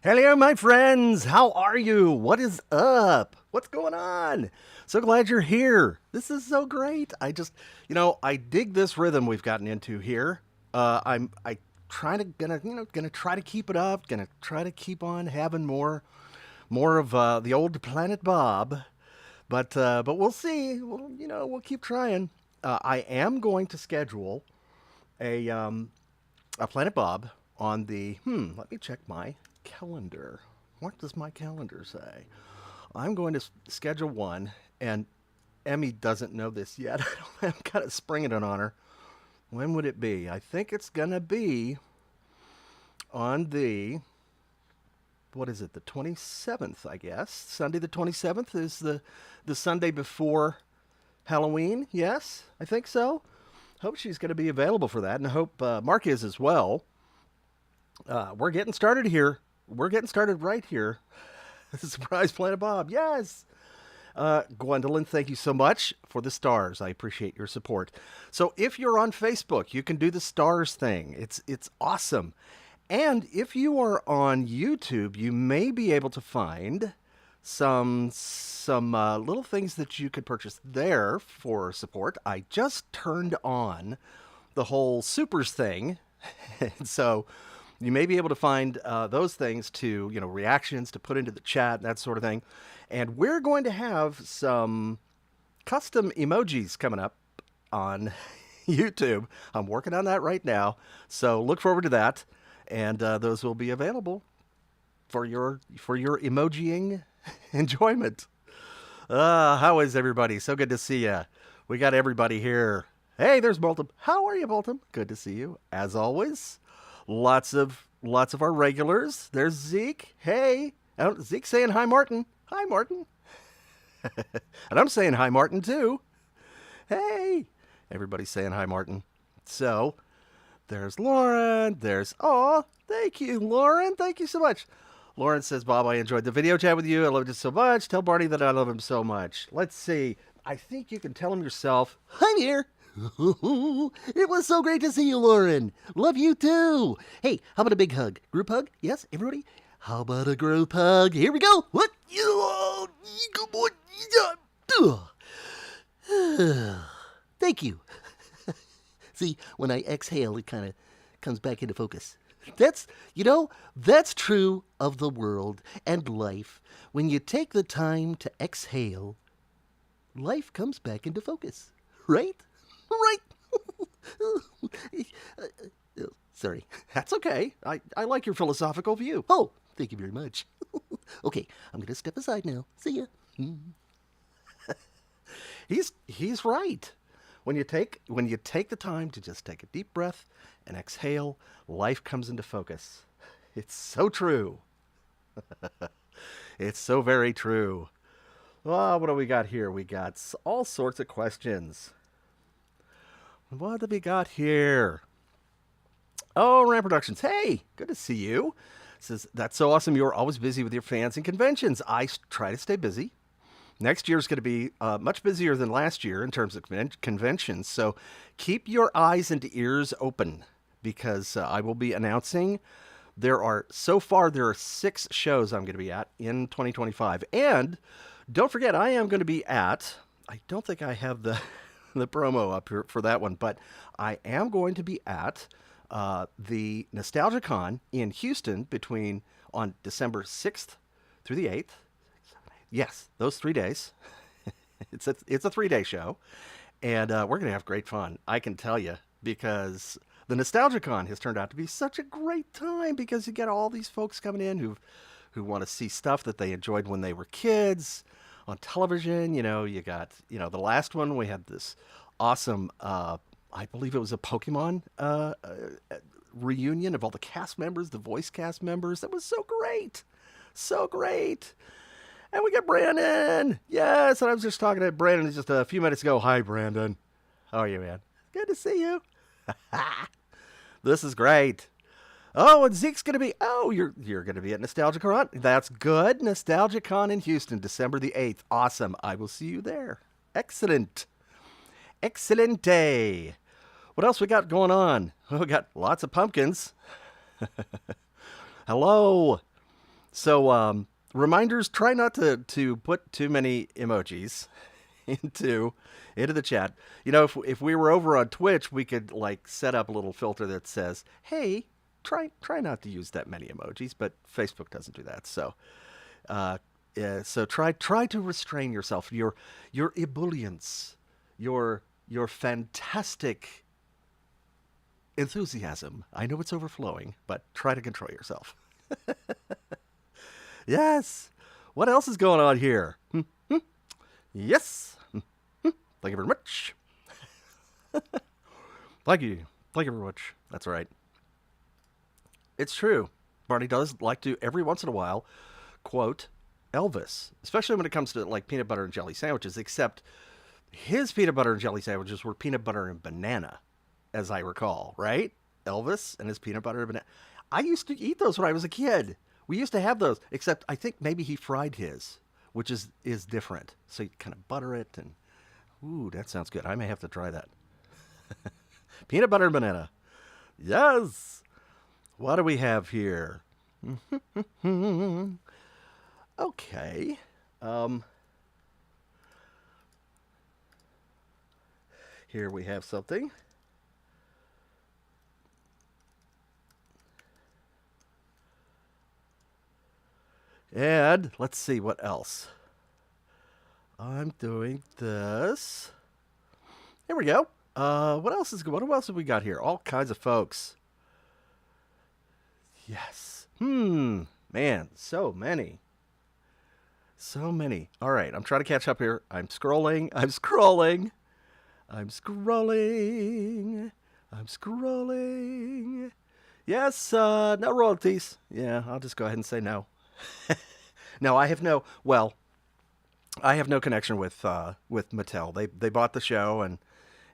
Hello, my friends. How are you? What is up? What's going on? So glad you're here. This is so great. I dig this rhythm we've gotten into here. I trying to gonna try to keep it up. Gonna try to keep on having more of the old Planet Bob. But we'll see. We'll keep trying. I am going to schedule a um, a Planet Bob on the. Let me check my calendar. What does my calendar say? I'm going to schedule one, and Emmy doesn't know this yet. I'm kind of springing it on her. When would it be? I think it's gonna be on the what is it? The 27th, I guess. Sunday the 27th is the Sunday before Halloween. Yes, I think so. Hope she's going to be available for that, and I hope Mark is as well. We're getting started here. We're getting started right here. Surprise Planet Bob. Yes. Gwendolyn, thank you so much for the stars. I appreciate your support. So if you're on Facebook, you can do the stars thing. It's awesome. And if you are on YouTube, you may be able to find some little things that you could purchase there for support. I just turned on the whole supers thing, and so you may be able to find those things to reactions to put into the chat, that sort of thing. And we're going to have some custom emojis coming up on YouTube. I'm working on that right now, so look forward to that, and those will be available for your emojiing enjoyment. How is everybody? So good to see you. We got everybody here. Hey, there's Bolton. How are you, Bolton? Good to see you as always. Lots of our regulars. There's Zeke. Hey, Zeke's saying hi, Martin. Hi, Martin. And I'm saying hi, Martin too. Hey, everybody's saying hi, Martin. So there's Lauren. Thank you, Lauren. Thank you so much. Lauren says, Bob, I enjoyed the video chat with you. I loved it so much. Tell Barney that I love him so much. Let's see. I think you can tell him yourself. I'm here. It was so great to see you, Lauren. Love you too. Hey, how about a big hug? Group hug? Yes, everybody? How about a group hug? Here we go. What? Good boy. Thank you. See, when I exhale, it kind of comes back into focus. That's true of the world and life. When you take the time to exhale, life comes back into focus. Right? Right. Sorry. That's okay. I like your philosophical view. Oh, thank you very much. Okay, I'm going to step aside now. See ya. He's right. When you take the time to just take a deep breath and exhale, life comes into focus. It's so true. It's so very true. What do we got here? We got all sorts of questions. What do we got here? Oh, Ram Productions. Hey, good to see you. Says, that's so awesome. You're always busy with your fans and conventions. I try to stay busy. Next year is going to be much busier than last year in terms of conventions. So keep your eyes and ears open because I will be announcing there are 6 shows I'm going to be at in 2025. And don't forget, I am going to be at, I don't think I have the, the promo up here for that one, but I am going to be at the NostalgiaCon in Houston on December 6th through the 8th. Yes, those 3 days. It's a 3-day show, and we're gonna have great fun. I can tell you because the NostalgiaCon has turned out to be such a great time because you get all these folks coming in who want to see stuff that they enjoyed when they were kids on television. You got the last one we had this awesome. I believe it was a Pokemon reunion of all the cast members, the voice cast members. That was so great, so great. And we got Brandon. Yes, and I was just talking to Brandon just a few minutes ago. Hi, Brandon. How are you, man? Good to see you. This is great. Oh, and Zeke's going to be... Oh, you're going to be at NostalgiaCon. That's good. NostalgiaCon in Houston, December the 8th. Awesome. I will see you there. Excellent. Excellent day. What else we got going on? We got lots of pumpkins. Hello. So reminders: try not to put too many emojis into into the chat. You know, if we were over on Twitch, we could like set up a little filter that says, "Hey, try not to use that many emojis." But Facebook doesn't do that. So so try to restrain yourself. Your ebullience, your fantastic enthusiasm. I know it's overflowing, but try to control yourself. Yes. What else is going on here? Yes. Thank you very much. Thank you. Thank you very much. That's right. It's true. Barney does like to, every once in a while, quote Elvis, especially when it comes to like peanut butter and jelly sandwiches, except his peanut butter and jelly sandwiches were peanut butter and banana, as I recall, right? Elvis and his peanut butter and banana. I used to eat those when I was a kid. We used to have those, except I think maybe he fried his, which is different. So you kind of butter it and ooh, that sounds good. I may have to try that. Peanut butter and banana. Yes. What do we have here? Okay. Here we have something. And let's see what else. I'm doing this. Here we go. What else is good? What else have we got here? All kinds of folks. Yes. Man, so many. So many. All right, I'm trying to catch up here. I'm scrolling. I'm scrolling. I'm scrolling. I'm scrolling. Yes, no royalties. Yeah, I'll just go ahead and say no. No, I have no. Well, I have no connection with Mattel. They bought the show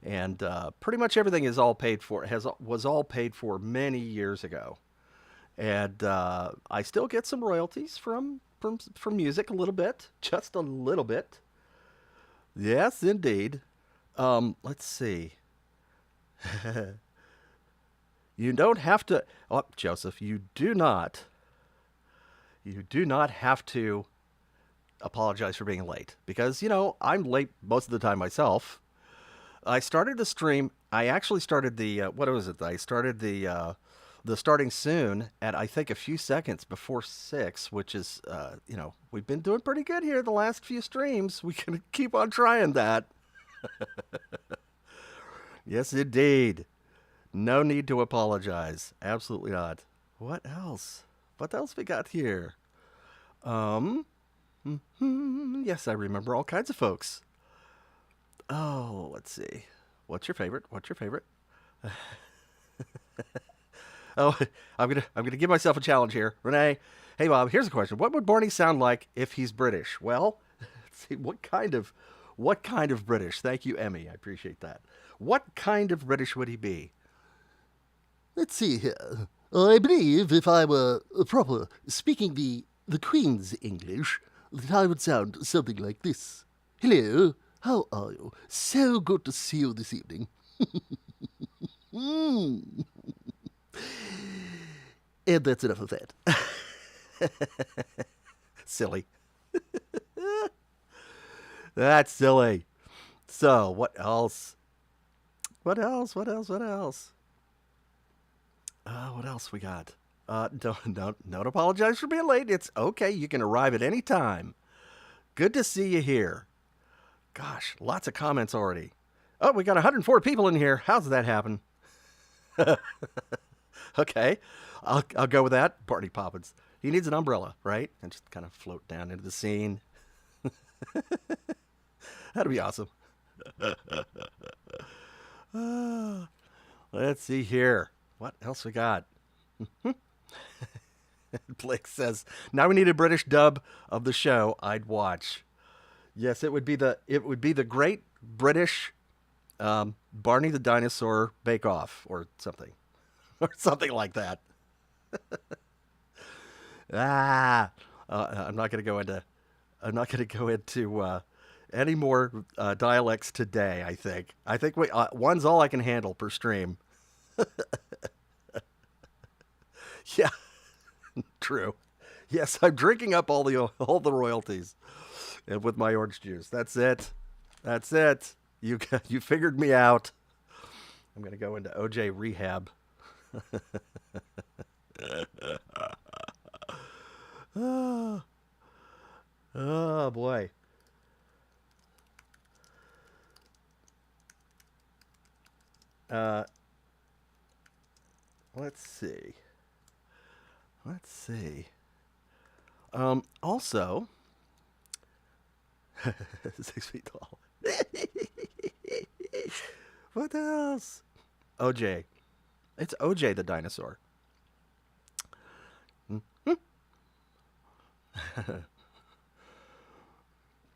and pretty much everything is all paid for. Was all paid for many years ago, and I still get some royalties from music a little bit, just a little bit. Yes, indeed. Let's see. You don't have to. Oh, Joseph, you do not. You do not have to apologize for being late because I'm late most of the time myself. I started the stream. I actually started the what was it? I started the starting soon at I think a few seconds before 6, which is we've been doing pretty good here the last few streams. We can keep on trying that. Yes, indeed. No need to apologize. Absolutely not. What else? What else we got here? Um, yes, I remember all kinds of folks. Oh, let's see. What's your favorite? What's your favorite? Oh, I'm gonna give myself a challenge here, Renee. Hey, Bob. Here's a question: what would Barney sound like if he's British? Well, let's see. What kind of British? Thank you, Emmy. I appreciate that. What kind of British would he be? Let's see here. I believe if I were proper speaking the Queen's English, that I would sound something like this. Hello, how are you? So good to see you this evening. Mm. And that's enough of that. Silly. That's silly. So, what else? What else? What else? What else? What else we got? Don't apologize for being late. It's okay. You can arrive at any time. Good to see you here. Gosh, lots of comments already. Oh, we got 104 people in here. How's that happen? Okay, I'll go with that. Party Poppins. He needs an umbrella, right? And just kind of float down into the scene. That'd be awesome. Let's see here. What else we got? Blake says, "Now we need a British dub of the show. I'd watch." Yes, it would be the Great British Barney the Dinosaur Bake Off or something, or something like that. Ah, I'm not going to go into. I'm not going to go into any more dialects today. I think one's all I can handle per stream. Yeah, true. Yes, I'm drinking up all the royalties, and with my orange juice. That's it. That's it. You figured me out. I'm gonna go into OJ rehab. Oh, oh boy. Uh, let's see. Let's see. Also, 6 feet tall. What else? OJ. It's OJ the dinosaur.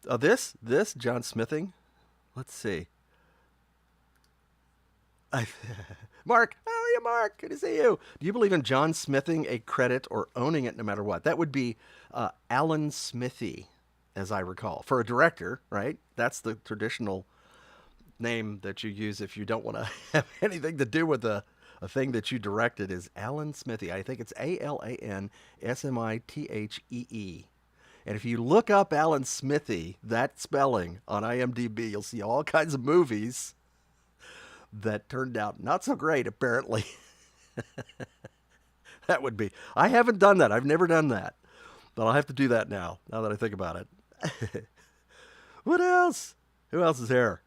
Oh, this John Smithing. Let's see. I, Mark, how are you, Mark? Good to see you. Do you believe in John Smithing a credit or owning it no matter what? That would be Alan Smithy, as I recall, for a director, right? That's the traditional name that you use if you don't want to have anything to do with a thing that you directed. Is Alan Smithy? I think it's AlanSmithee. And if you look up Alan Smithy, that spelling on IMDb, you'll see all kinds of movies that turned out not so great, apparently. That would be. I haven't done that. I've never done that. But I'll have to do that now that I think about it. What else? Who else is here?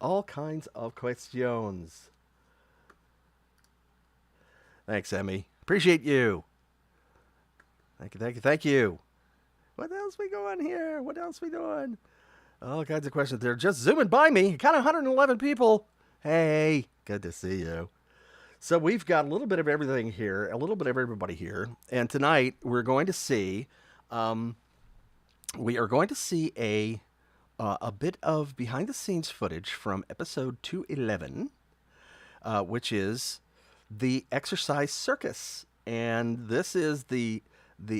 All kinds of questions. Thanks, Emmy. Appreciate you. Thank you, thank you, thank you. What else we going here? What else we doing? All kinds of questions. They're just zooming by me. Kind of 111 people. Hey, good to see you. So we've got a little bit of everything here, a little bit of everybody here, and tonight we're going to see, a bit of behind the scenes footage from episode 211, which is the Exercise Circus, and this is the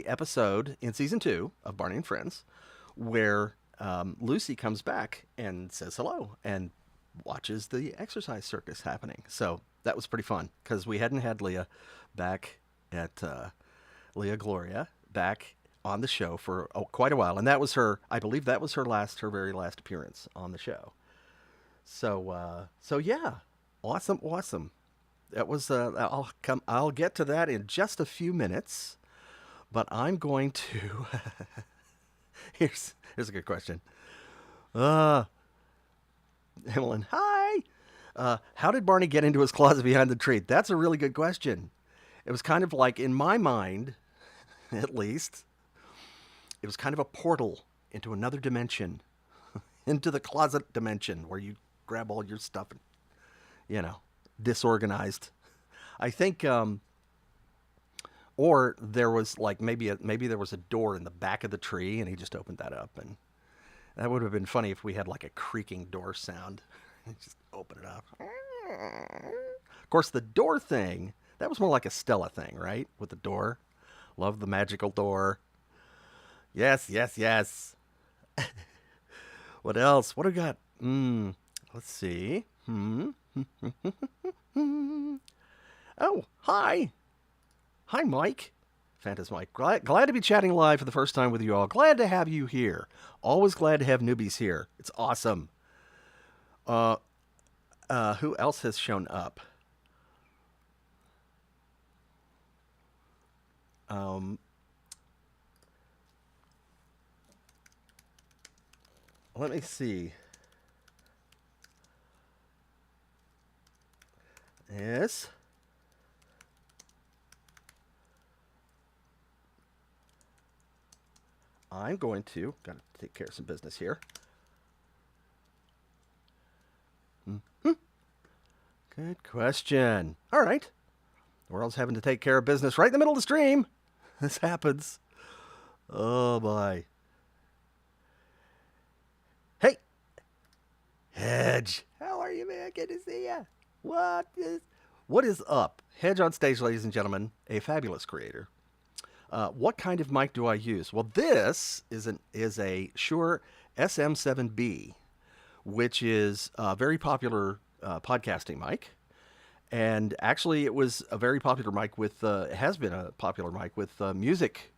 episode in season 2 of Barney and Friends, where Lucy comes back and says hello and watches the Exercise Circus happening. So that was pretty fun because we hadn't had Leah back at Leah Gloria back on the show for quite a while, and that was her. I believe that was her very last appearance on the show. So yeah, awesome. That was. I'll get to that in just a few minutes, but I'm going to. Here's a good question. Evelyn, hi. How did Barney get into his closet behind the tree? That's a really good question. It was kind of like, in my mind, at least, it was kind of a portal into another dimension, into the closet dimension where you grab all your stuff and, disorganized. I think, or there was like maybe there was a door in the back of the tree and he just opened that up, and that would have been funny if we had like a creaking door sound. Just open it up. Of course, the door thing, that was more like a Stella thing, right? With the door. Love the magical door. Yes. What else? What do we got? Let's see. Oh, hi. Hi, Mike. Phantas Mike. Glad to be chatting live for the first time with you all. Glad to have you here. Always glad to have newbies here. It's awesome. Who else has shown up? Let me see. Yes. I'm going to, gotta take care of some business here. Good question. All right. The world's having to take care of business right in the middle of the stream. This happens. Oh, boy. Hey. Hedge. How are you, man? Good to see you. What is up? Hedge on stage, ladies and gentlemen. A fabulous creator. What kind of mic do I use? Well, this is a Shure SM7B, which is a very popular podcasting mic. And actually, it was a very popular mic with, it has been a popular mic with music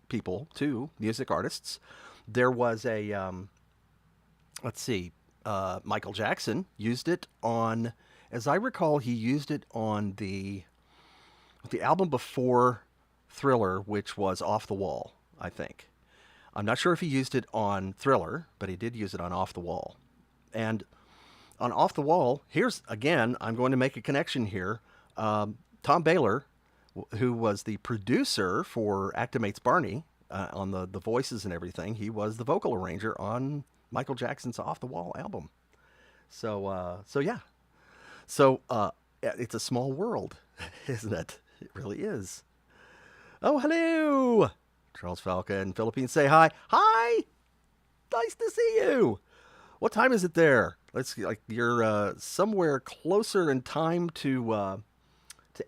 people too, music artists. There was a, let's see, Michael Jackson used it on, as I recall, he used it on the album before Thriller, which was Off the Wall, I think. I'm not sure if he used it on Thriller, but he did use it on Off the Wall. And on Off the Wall, here's again, I'm going to make a connection here. Tom Baylor, who was the producer for Actimates Barney on the voices and everything, he was the vocal arranger on Michael Jackson's Off the Wall album. So yeah. It's a small world, isn't it? It really is. Oh, hello! Charles Falcon, Philippines, say hi. Hi! Nice to see you! What time is it there? Let's see, like you're somewhere closer in time to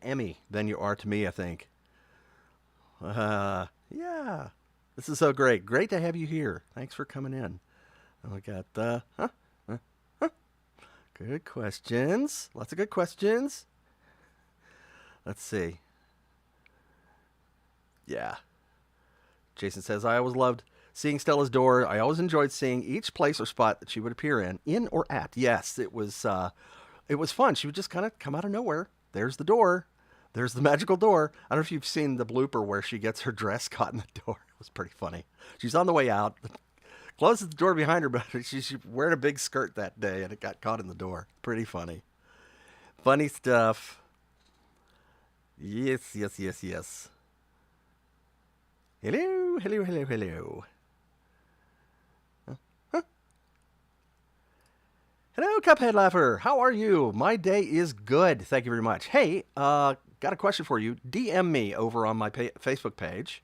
Emmy than you are to me, I think. Yeah. This is so great. Great to have you here. Thanks for coming in. We got the good questions. Lots of good questions. Let's see. Yeah. Jason says, I always loved seeing Stella's door. I always enjoyed seeing each place or spot that she would appear in or at. Yes, it was fun. She would just kind of come out of nowhere. There's the door. There's the magical door. I don't know if you've seen the blooper where she gets her dress caught in the door. It was pretty funny. She's on the way out, closes the door behind her, but she's wearing a big skirt that day and it got caught in the door. Pretty funny. Funny stuff. Yes, yes, yes, yes. Hello, hello, hello, hello. Hello, Cuphead Laugher. How are you? My day is good. Thank you very much. Hey, got a question for you. DM me over on my Facebook page,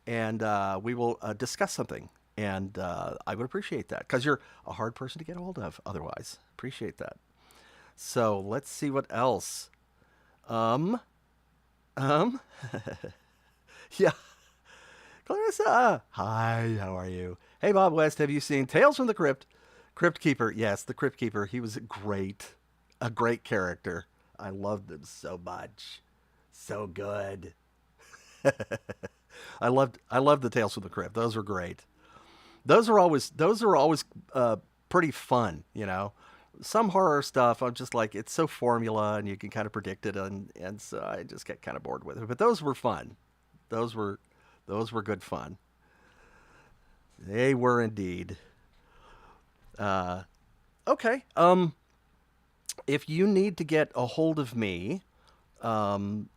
and we will discuss something. And I would appreciate that because you're a hard person to get a hold of otherwise. Appreciate that. So let's see what else. Um, yeah. Clarissa, hi, how are you? Hey, Bob West, have you seen Tales from the Crypt? Crypt Keeper, yes, the Crypt Keeper. He was a great character. I loved him so much, so good. I loved the Tales from the Crypt. Those were great. Those are always pretty fun, you know. Some horror stuff, I'm just like it's so formula, and you can kind of predict it, and so I just get kind of bored with it. But those were fun. Those were those were good fun. They were indeed. Uh, okay. If you need to get a hold of me, um,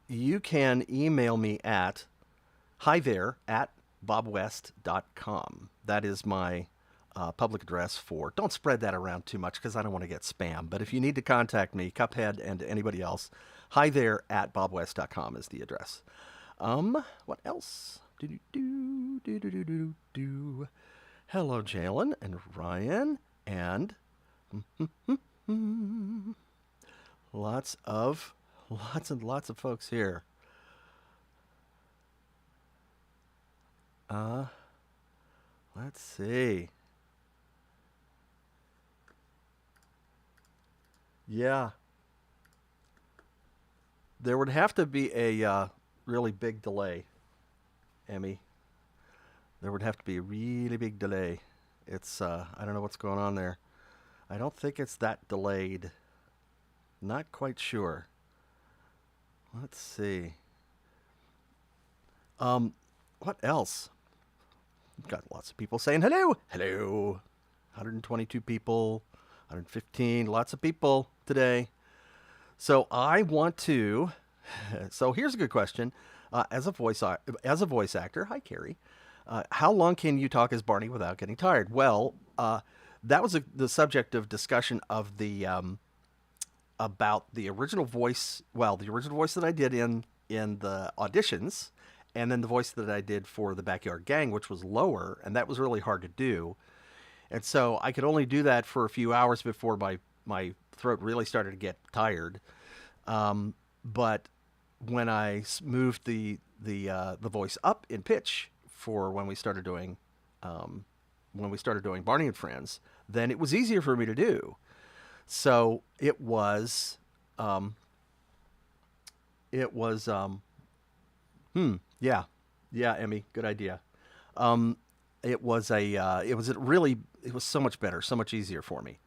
you can email me at hi there at bobwest.com. That is my public address for. Don't spread that around too much because I don't want to get spam. But if you need to contact me, Cuphead and anybody else, hi there at bobwest.com is the address. What else? Do. Hello, Jalen and Ryan and lots and lots of folks here. Uh, let's see. Yeah, there would have to be a really big delay, Emmy. There would have to be a really big delay. It's I don't know what's going on there. I don't think it's that delayed. Not quite sure. Let's see. What else? We've got lots of people saying hello. Hello. 122 people, 115, lots of people today. So I want to. So here's a good question. As a voice actor, hi Carrie. How long can you talk as Barney without getting tired? Well, that was the subject of discussion of the about the original voice. Well, the original voice that I did in the auditions, and then the voice that I did for the Backyard Gang, which was lower, and that was really hard to do. And so I could only do that for a few hours before my throat really started to get tired. But when I moved the voice up in pitch for when we started doing Barney and Friends, then it was easier for me to do. So it was Um, it was yeah, yeah, Emmy, good idea. Um, it was a really it was so much better, so much easier for me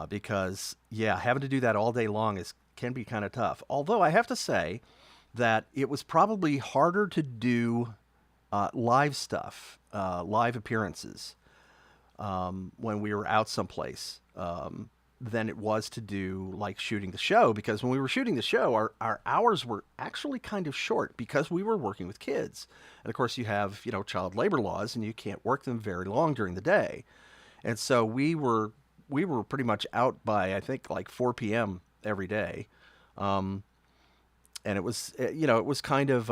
because yeah, having to do that all day long is can be kind of tough. Although I have to say that it was probably harder to do live stuff, live appearances when we were out someplace than it was to do like shooting the show because when we were shooting the show, our hours were actually kind of short because we were working with kids. And of course, you have, you know, child labor laws and you can't work them very long during the day. And so we were pretty much out by I think like 4 p.m. every day. Um, and it was you know, it was kind of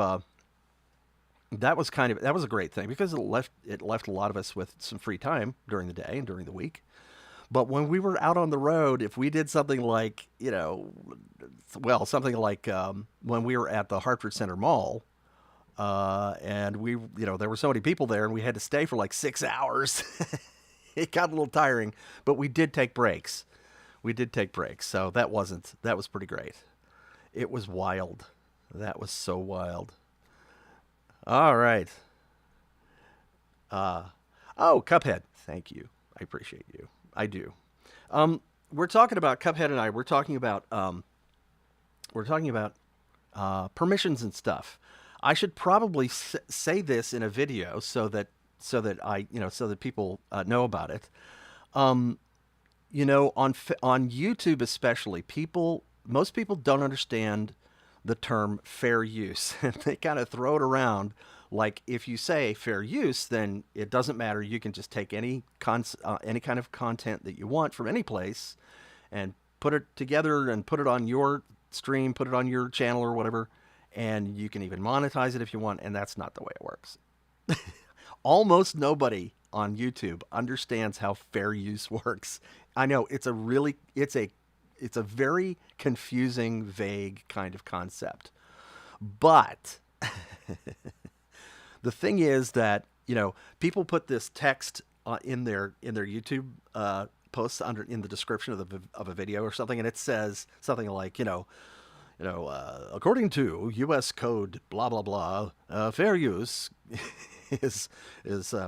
that was a great thing because it left a lot of us with some free time during the day and during the week. But when we were out on the road, if we did something like, you know, well, something like when we were at the Hartford Center Mall, and we, you know, there were so many people there and we had to stay for like 6 hours, it got a little tiring, but we did take breaks. We did take breaks. So that was pretty great. It was wild. That was so wild. All right. Uh, oh, Cuphead. Thank you. I appreciate you. I do. We're talking about Cuphead and I. We're talking about permissions and stuff. I should probably say this in a video so that I you know so that people know about it. Um, you know, on YouTube especially, people most people don't understand the term fair use. They kind of throw it around like if you say fair use, then it doesn't matter. You can just take any kind of content that you want from any place and put it together and put it on your stream, put it on your channel or whatever, and you can even monetize it if you want. And that's not the way it works. Almost nobody on YouTube understands how fair use works. I know it's a very confusing, vague kind of concept. But the thing is that, you know, people put this text in their YouTube posts under in the description of a video or something, and it says something like, according to U.S. code, blah blah blah, fair use is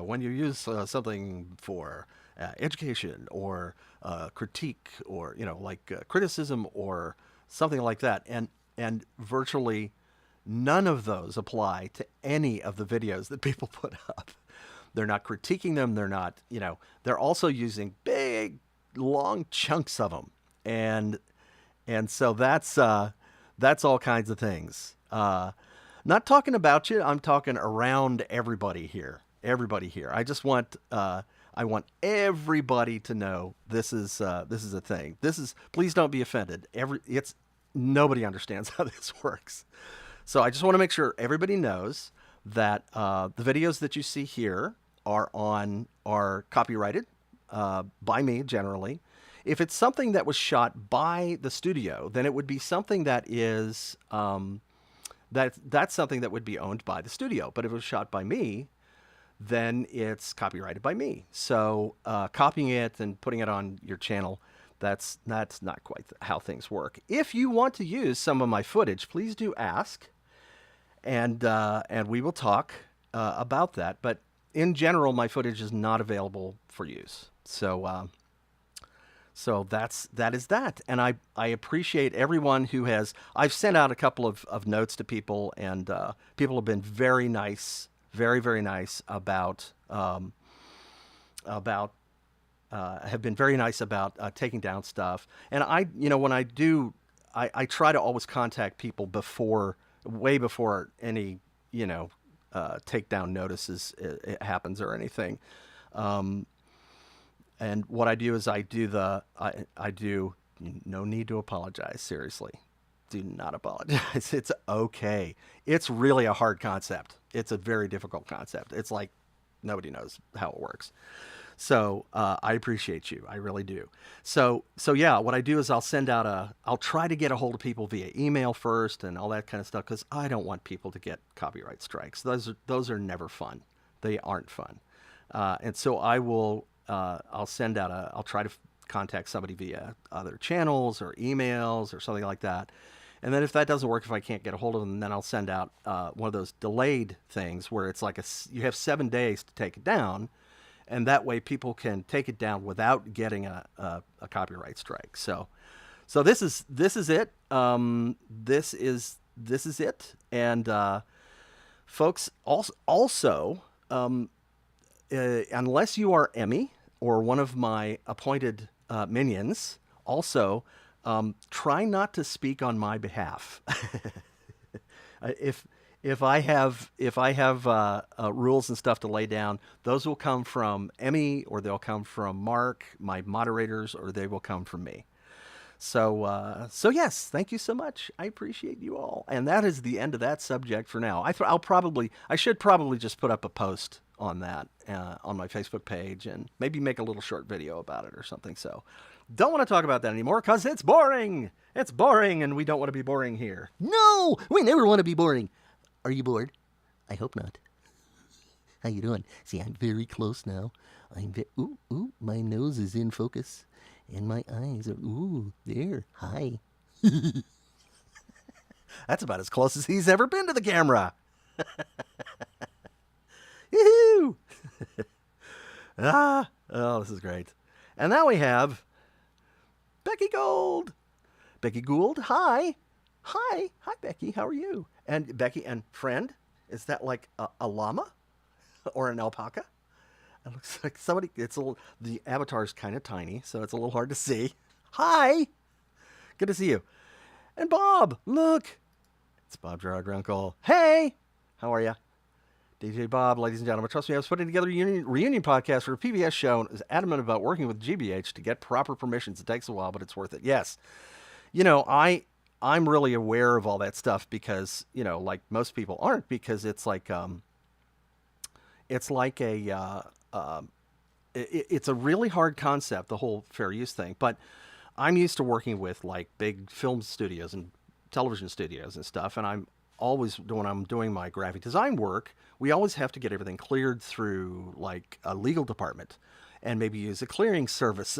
when you use something for education or critique or like criticism or something like that, and virtually none of those apply to any of the videos that people put up. They're not critiquing them. They're not, they're also using big, long chunks of them, and so that's all kinds of things. Not talking about you. I'm talking around everybody here. Everybody here. I want everybody to know this is a thing. This is please don't be offended. It's nobody understands how this works. So I just want to make sure everybody knows that the videos that you see here are copyrighted by me generally. If it's something that was shot by the studio, then it would be something that is that's something that would be owned by the studio. But if it was shot by me, then it's copyrighted by me. So copying it and putting it on your channel, that's not quite how things work. If you want to use some of my footage, please do ask, and we will talk about that. But in general, my footage is not available for use. So that is that. And I appreciate everyone who has. I've sent out a couple of notes to people, and people have been very nice, very very nice about have been very nice about taking down stuff. And when I do, I try to always contact people way before any takedown notices it happens or anything. And what I do is I do no need to apologize. Seriously, do not apologize. It's okay. It's really a hard concept. It's a very difficult concept. It's like nobody knows how it works. So I appreciate you. I really do. So yeah, what I do is I'll try to get a hold of people via email first and all that kind of stuff, because I don't want people to get copyright strikes. Those are never fun. They aren't fun. And so I'll send out I'll try to contact somebody via other channels or emails or something like that. And then if that doesn't work, if I can't get a hold of them, then I'll send out one of those delayed things where it's like you have 7 days to take it down, and that way people can take it down without getting a copyright strike. So this is it. This is it. And folks, also unless you are Emmy or one of my appointed minions, also try not to speak on my behalf. If I have rules and stuff to lay down, those will come from Emmy, or they'll come from Mark, my moderators, or they will come from me. So yes, thank you so much. I appreciate you all, and that is the end of that subject for now. I should probably just put up a post on that on my Facebook page, and maybe make a little short video about it or something. So don't want to talk about that anymore because it's boring. It's boring, and we don't want to be boring here. No, we never want to be boring. Are you bored? I hope not. How you doing? See, I'm very close now. Ooh, my nose is in focus. And my eyes are, ooh, there. Hi. That's about as close as he's ever been to the camera. Yoo-hoo! Oh, this is great. And now we have Becky Gould. Becky Gould, hi. Hi, Becky. How are you? And Becky, and friend, is that like a llama or an alpaca? It looks like somebody. The avatar is kind of tiny, so it's a little hard to see. Hi, good to see you. And Bob, look, it's Bob Gerard Runkle. Hey, how are you? DJ Bob, ladies and gentlemen, trust me, I was putting together a reunion podcast for a PBS show and was adamant about working with GBH to get proper permissions. It takes a while, but it's worth it. Yes. I'm really aware of all that stuff because, like most people aren't, because it's like it's a really hard concept, the whole fair use thing. But I'm used to working with like big film studios and television studios and stuff, and I'm always, when I'm doing my graphic design work, we always have to get everything cleared through like a legal department, and maybe use a clearance service,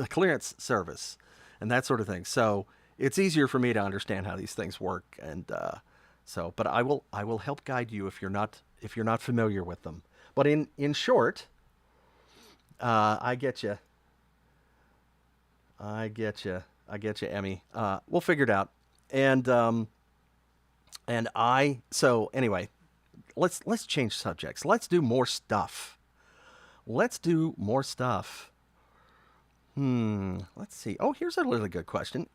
and that sort of thing. So it's easier for me to understand how these things work, and but I will help guide you if you're not familiar with them. But in short, I get you, Emmy. We'll figure it out, so anyway, let's change subjects. Let's do more stuff. Let's see. Oh, here's a really good question.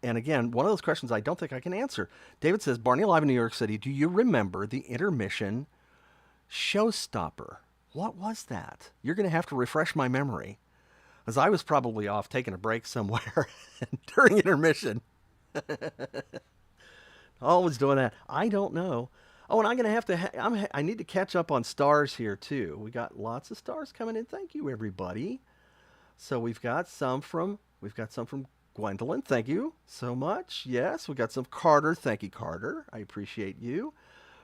And again, one of those questions I don't think I can answer. David says, Barney, live in New York City, do you remember the intermission showstopper? What was that? You're going to have to refresh my memory, as I was probably off taking a break somewhere during intermission. Always doing that. I don't know. Oh, and I'm going to have to, I need to catch up on stars here too. We got lots of stars coming in. Thank you, everybody. So we've got some from Gwendolyn. Thank you so much. Yes, we got some Carter. Thank you, Carter. I appreciate you.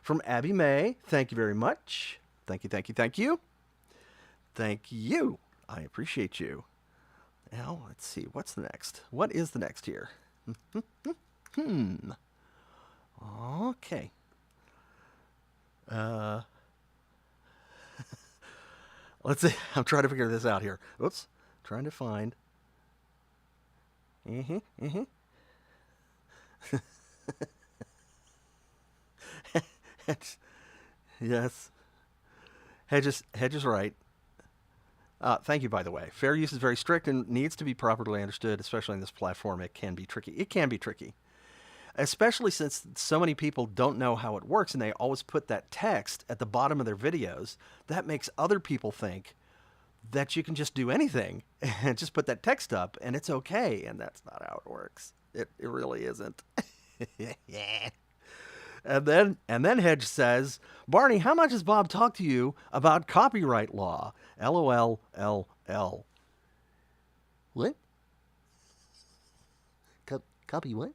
From Abby May. Thank you very much. Thank you. Thank you. I appreciate you. Now, let's see. What's the next? What is the next here? Okay. Let's see. I'm trying to figure this out here. Oops. Trying to find. Yes. Hedges right. Thank you, by the way. Fair use is very strict and needs to be properly understood, especially on this platform. It can be tricky. Especially since so many people don't know how it works, and they always put that text at the bottom of their videos. That makes other people think that you can just do anything and just put that text up and it's okay. And that's not how it works. It really isn't. Yeah. And then Hedge says, Barney, how much has Bob talked to you about copyright law? LOL. What? Copy what?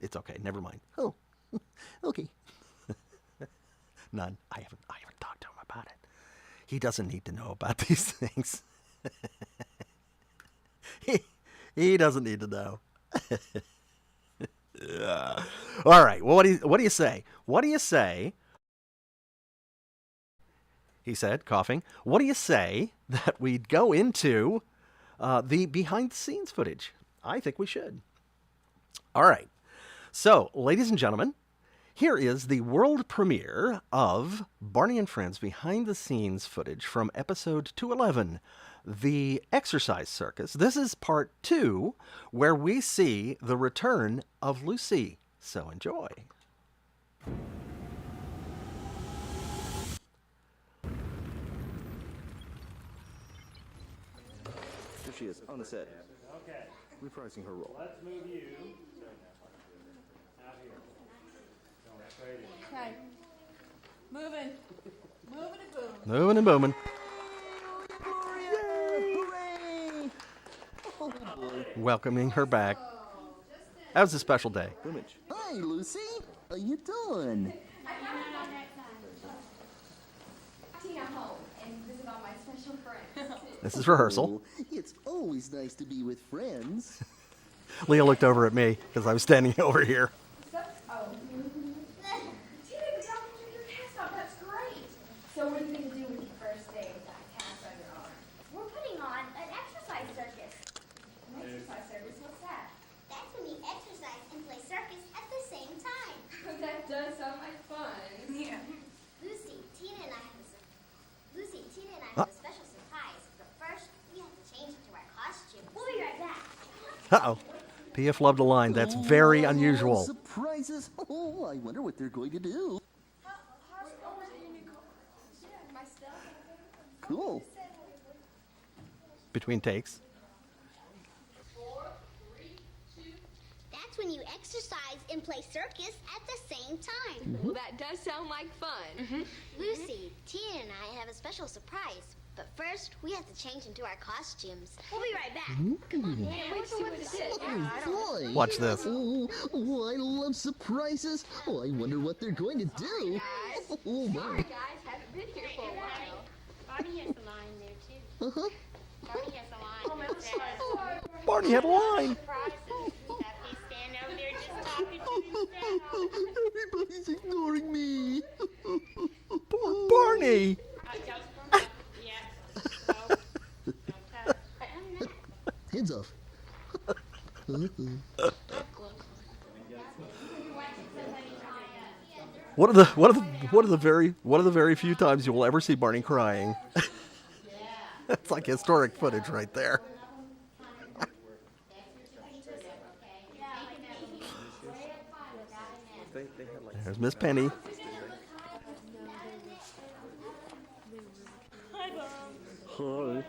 It's okay. Never mind. Oh, okay. None. I haven't talked to him about it. He doesn't need to know about these things. He doesn't need to know. All right. Well, what do you say? What do you say? He said, coughing. What do you say that we go into the behind the scenes footage? I think we should. All right. So, ladies and gentlemen, here is the world premiere of Barney and Friends behind the scenes footage from episode 211, The Exercise Circus. This is part 2, where we see the return of Luci. So enjoy. Here she is, on the set, Okay, reprising her role. let's move you out here. Going straight in. Okay. Moving. Moving and booming. Moving and booming. Hooray! Oh boy. Welcoming her back. That was a special day. Image. Hi, Lucy. How you doing? Tina home and visit all my special friends. This is rehearsal. Oh, it's always nice to be with friends. Leah looked over at me because I was standing over here. Oh. Tina, the doctor took your cast off. That's great. So what are you going to do with your first day with that cast on your arm? We're putting on an exercise circus. An exercise circus? What's that? That's when you exercise and play circus at the same time. That does sound like fun. Yeah. Lucy, Tina, and I have a special surprise. But first, we have to change into our costume. We'll be right back. Uh-oh. PF loved a line. That's very Oh, unusual. Surprises. Oh, I wonder what they're going to do. How's it going with your new my stuff? Cool. Between takes. That's when you exercise and play circus at the same time. Well, that does sound like fun. Lucy, Tina, and I have a special surprise. But first, we have to change into our costumes. We'll be right back. Come on, man. Wait to see what it is. Oh, boy. Watch this. Oh, I love surprises. Oh, I wonder what they're going to do. Oh, my. Sorry, guys. Haven't been here for a while. Barney has a line there too. Uh-huh. Barney has a line that says Barney had a line. surprises. That he's standing over there just talking to himself. Everybody's ignoring me. Poor Barney. Yeah. Oh, okay. Hands off. One of the very few times you will ever see Barney crying. It's like historic footage right there. There's Miss Penny. Hi.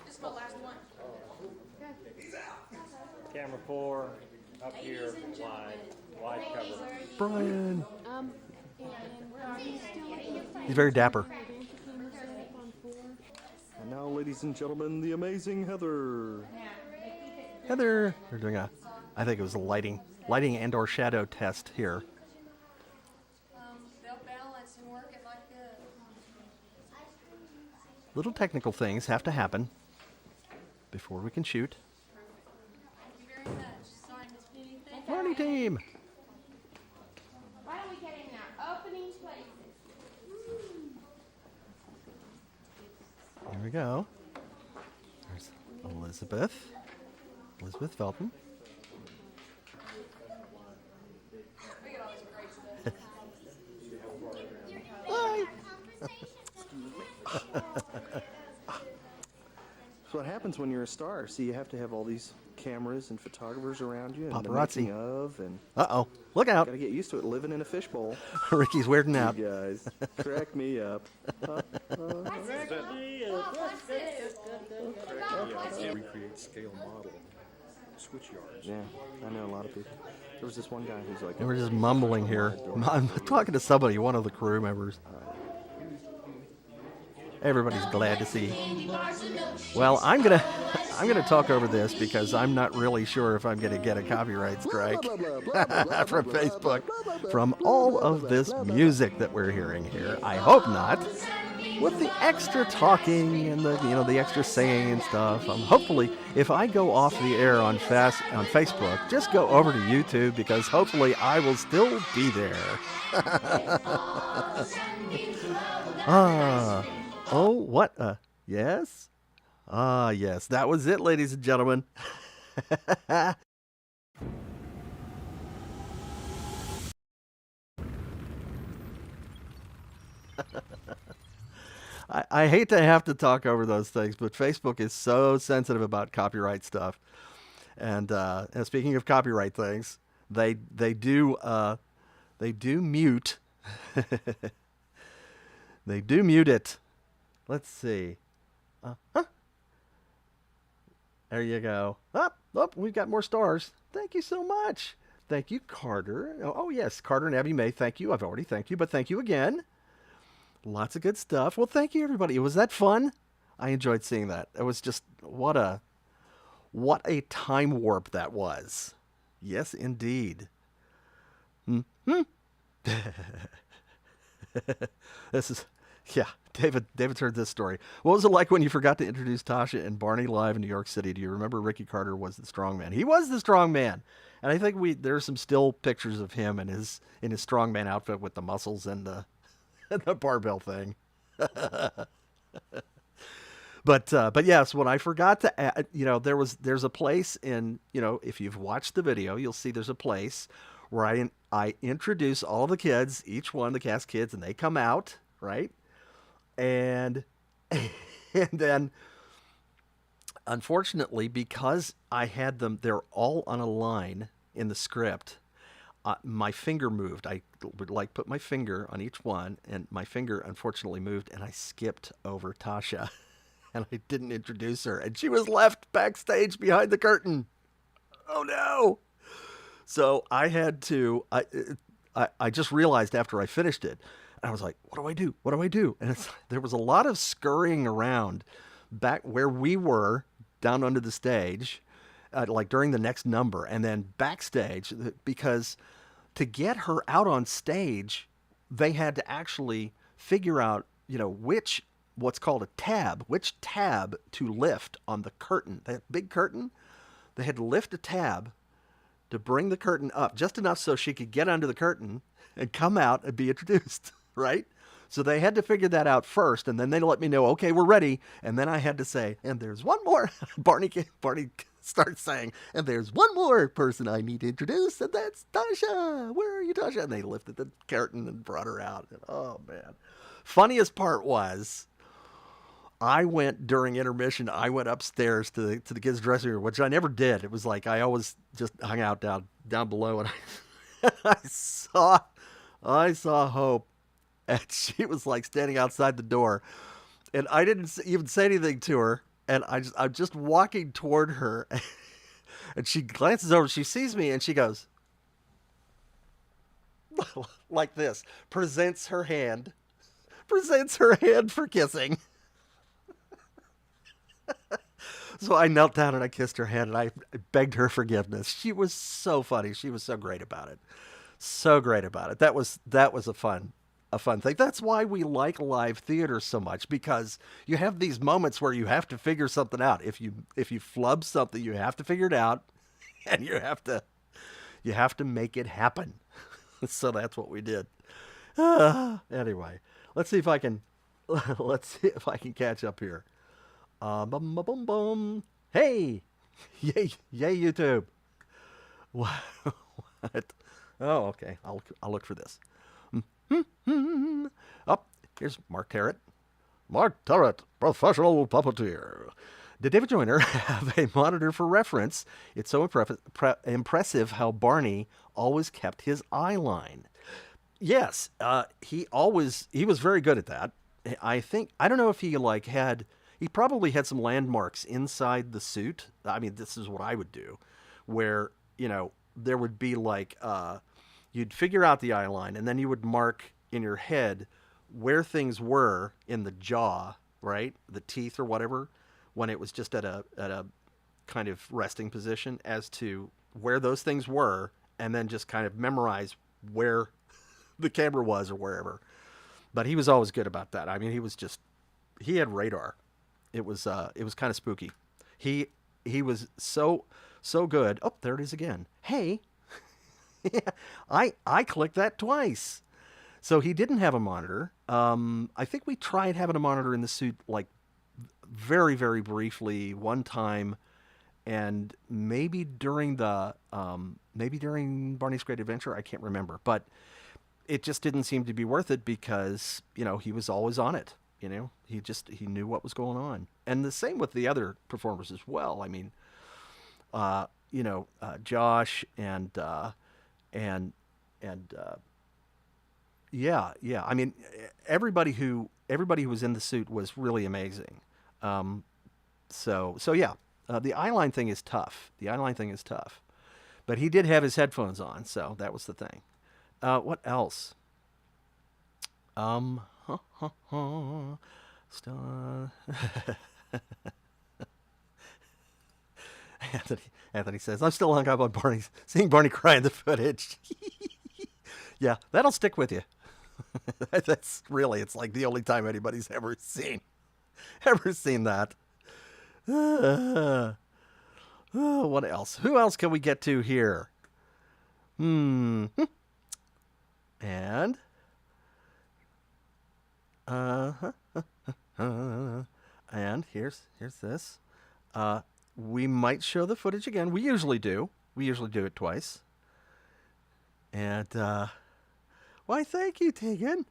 Just the last one. Camera 4, up here, wide cover. Brian. He's very dapper. And now, ladies and gentlemen, the amazing Heather. Heather. They're doing I think it was a lighting and or shadow test here. They'll balance and work it like this. Little technical things have to happen before we can shoot. Thank you very much. Sorry, Miss Penny. Thank you. Barney team. Why don't we get in our opening places? Here we go. There's Elizabeth. Elizabeth Felton. We get all this great stuff. That's what happens when you're a star. See, you have to have all these cameras and photographers around you, and the Paparazzi. making of, and Uh-oh. Look out. gotta get used to it living in a fishbowl. Ricky's weirding out. You guys, crack me up. Recreate scale model switch yards. Yeah, I know a lot of people. There was this one guy who's like, And we're just mumbling here. I'm talking to somebody, one of the crew members. Everybody's glad to see. Well, I'm gonna talk over this because I'm not really sure if I'm gonna get a copyright strike from Facebook from all of this music that we're hearing here. I hope not. With the extra talking and the extra singing and stuff, hopefully if I go off the air on Facebook, just go over to YouTube because hopefully I will still be there. Oh, what? Yes? Yes, that was it, ladies and gentlemen. I hate to have to talk over those things, but Facebook is so sensitive about copyright stuff. And speaking of copyright things, they do mute. They do mute it. Let's see. There you go. We've got more stars. Thank you so much. Thank you, Carter. Oh, yes, Carter and Abby May, thank you. I've already thanked you, but thank you again. Lots of good stuff. Well, thank you, everybody. Was that fun? I enjoyed seeing that. It was just, what a time warp that was. Yes, indeed. This is... Yeah, David's heard this story. What was it like when you forgot to introduce Tasha and Barney live in New York City? Do you remember Ricky Carter was the strong man? He was the strong man. And I think there's some still pictures of him in his strongman outfit with the muscles and the barbell thing. But yes, when I forgot to add, there's a place in, if you've watched the video, you'll see there's a place where I introduce all the kids, each one, the cast kids, and they come out, right? And then, unfortunately, because I had them, they're all on a line in the script, my finger moved. I would put my finger on each one, and my finger unfortunately moved, and I skipped over Tasha, and I didn't introduce her, and she was left backstage behind the curtain. Oh no! So I had to. I just realized after I finished it. I was like, what do I do? What do I do? And there was a lot of scurrying around back where we were down under the stage, during the next number, and then backstage, because to get her out on stage, they had to actually figure out, what's called a tab, which tab to lift on the curtain. That big curtain, they had to lift a tab to bring the curtain up just enough so she could get under the curtain and come out and be introduced. Right? So they had to figure that out first, and then they let me know, okay, we're ready. And then I had to say, and there's one more. Barney starts saying, and there's one more person I need to introduce, and that's Tasha. Where are you, Tasha? And they lifted the curtain and brought her out. And, oh, man. Funniest part was, during intermission, I went upstairs to the kids' dressing room, which I never did. It was like I always just hung out down below, and I saw Hope. And she was standing outside the door, and I didn't even say anything to her. And I'm just walking toward her, and she glances over. She sees me, and she goes like this, presents her hand for kissing. So I knelt down and I kissed her hand, and I begged her forgiveness. She was so funny. She was so great about it. So great about it. That was a fun thing. That's why we like live theater so much, because you have these moments where you have to figure something out. If you flub something, you have to figure it out, and you have to make it happen. So that's what we did. Anyway, let's see if I can catch up here. Bum, bum, bum, bum. Hey, yay, YouTube. What? Oh, okay. I'll look for this. Oh, here's Mark Terrett. Mark Terrett, professional puppeteer. Did David Joyner have a monitor for reference? It's so impressive how Barney always kept his eye line. Yes, he was very good at that. I don't know if he he probably had some landmarks inside the suit. I mean, this is what I would do, where, there would be you'd figure out the eye line, and then you would mark in your head where things were in the jaw, right? The teeth or whatever, when it was just at a kind of resting position as to where those things were, and then just kind of memorize where the camera was or wherever. But he was always good about that. I mean, he had radar. It was kind of spooky. He was so good. Oh, there it is again. Hey, I clicked that twice. So he didn't have a monitor. I think we tried having a monitor in the suit like very, very briefly one time, and maybe during Barney's Great Adventure. I can't remember, but it just didn't seem to be worth it because, he was always on it. He knew what was going on. And the same with the other performers as well. I mean, Josh and yeah. I mean, everybody who was in the suit was really amazing. So yeah, the eyeline thing is tough. But he did have his headphones on, so that was the thing. What else? Anthony says, I'm still hung up on seeing Barney cry in the footage. Yeah, that'll stick with you. That's really, it's like the only time anybody's ever seen that. What else? Who else can we get to here? And and here's this. We might show the footage again. We usually do. We usually do it twice. And why, thank you, Tegan.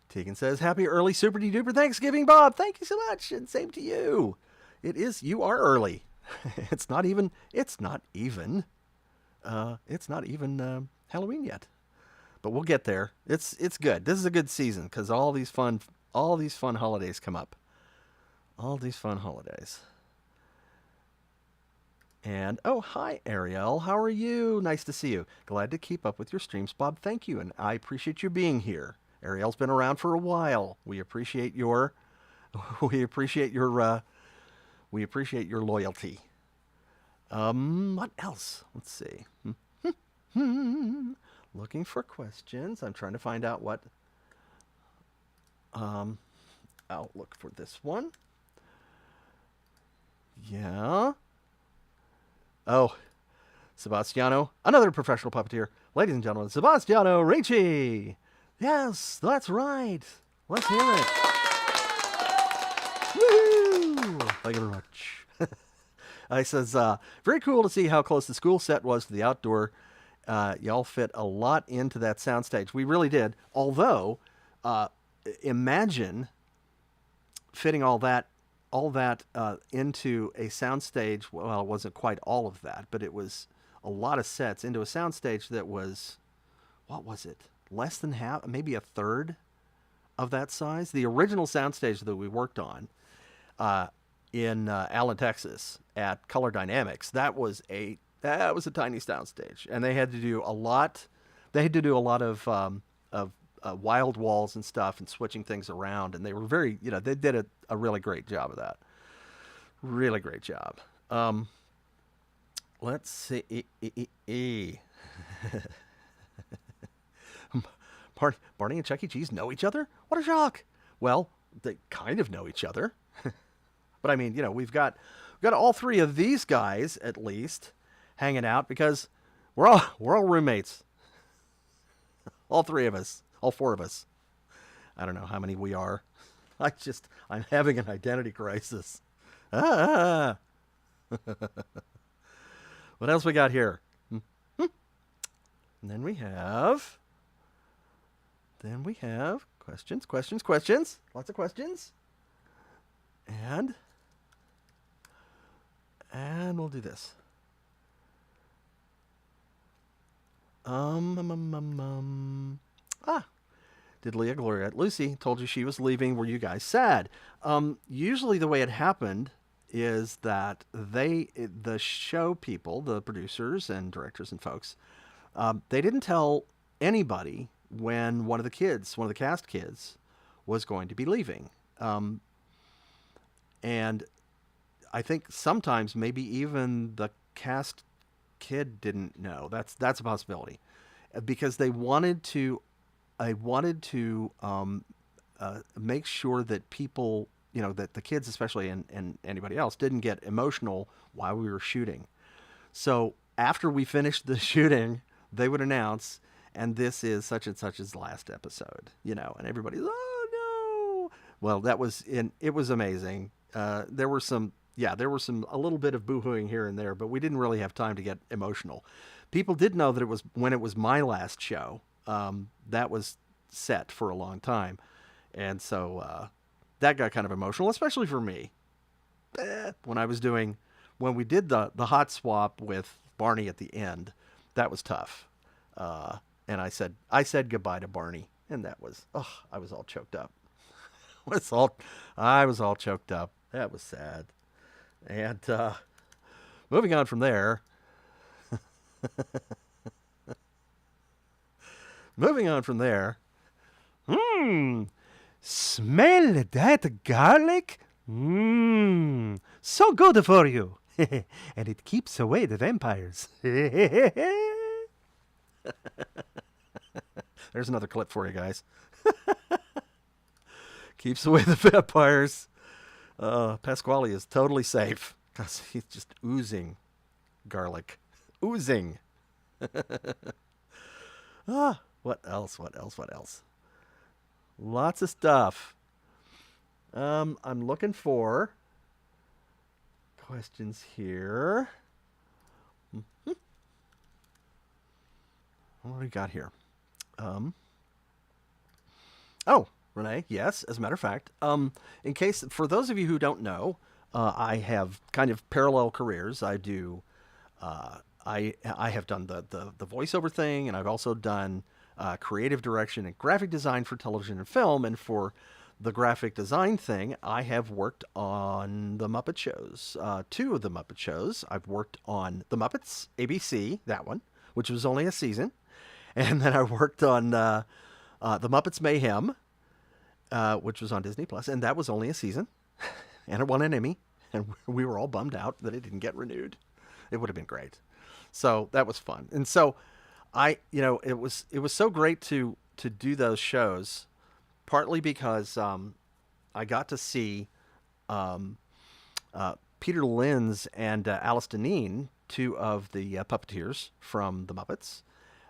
Tegan says, "Happy early super duper Thanksgiving, Bob." Thank you so much, and same to you. It is. You are early. It's not even Halloween yet, but we'll get there. It's good. This is a good season because all these fun holidays come up. All these fun holidays. And oh, hi Ariel, how are you? Nice to see you. Glad to keep up with your streams, Bob. Thank you, and I appreciate you being here. Ariel's been around for a while. We appreciate your loyalty. What else? Let's see. Looking for questions. I'm trying to find out what. I'll look for this one. Yeah. Oh, Sebastiano, another professional puppeteer. Ladies and gentlemen, Sebastiano Ricci. Yes, that's right. Let's hear it. Woo! Thank you very much. He says, very cool to see how close the school set was to the outdoor. Y'all fit a lot into that soundstage. We really did. Although, imagine fitting all that into a soundstage. Well, it wasn't quite all of that, but it was a lot of sets into a soundstage that was, what was it? Less than half, maybe a third of that size. The original soundstage that we worked on in Allen, Texas, at Color Dynamics, that was a tiny soundstage, and they had to do a lot. They had to do a lot of wild walls and stuff, and switching things around, and they were very, they did a really great job of that. Really great job. Let's see. Barney and Chuck E. Cheese know each other? What a shock! Well, they kind of know each other, but I mean, we've got all three of these guys at least hanging out because we're all roommates. All three of us, all four of us. I don't know how many we are. I'm having an identity crisis. What else we got here? And then we have questions. Lots of questions. And we'll do this. Did Leah Gloria Lucy told you she was leaving? Were you guys sad? Usually the way it happened is that the show people, the producers and directors and folks, they didn't tell anybody when one of the cast kids was going to be leaving. And I think sometimes maybe even the cast kid didn't know. That's a possibility, because I wanted to make sure that people, that the kids especially and anybody else didn't get emotional while we were shooting. So after we finished the shooting, they would announce, and this is such and such's last episode, and everybody's, oh no. Well, it was amazing. There were some a little bit of boohooing here and there, but we didn't really have time to get emotional. People did know that when it was my last show, that was set for a long time. And so that got kind of emotional, especially for me. When we did the hot swap with Barney at the end, that was tough. And I said goodbye to Barney, and that was, I was all choked up. I was all choked up. That was sad. And moving on from there. Smell that garlic? So good for you. And it keeps away the vampires. There's another clip for you guys. Keeps away the vampires. Pasquale is totally safe because he's just oozing garlic. Oozing. What else? Lots of stuff. I'm looking for questions here. What do we got here? Renee, yes, as a matter of fact. In case, for those of you who don't know, I have kind of parallel careers. I do, I have done the voiceover thing, and I've also done creative direction and graphic design for television and film. And for the graphic design thing, I have worked on the Muppet shows. 2 of the Muppet shows. I've worked on The Muppets, ABC, that one, which was only a season. And then I worked on The Muppets Mayhem, which was on Disney Plus, and that was only a season. And it won an Emmy. And we were all bummed out that it didn't get renewed. It would have been great. So that was fun. And so it was so great to do those shows, partly because I got to see Peter Linz and Alice Deneen, 2 of the puppeteers from the Muppets.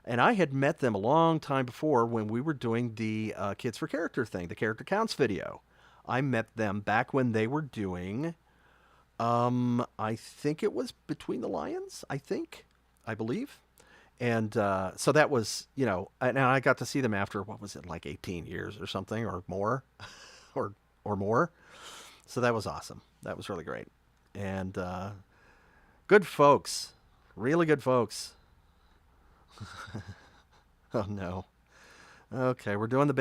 And I had met them a long time before when we were doing the Kids for Character thing, the Character Counts video. I met them back when they were doing, I think it was Between the Lions, I believe. And so that was, and I got to see them after, what was it, like 18 years or something, or more, or more. So that was awesome. That was really great. And good folks, really good folks. Oh no. Okay, we're doing the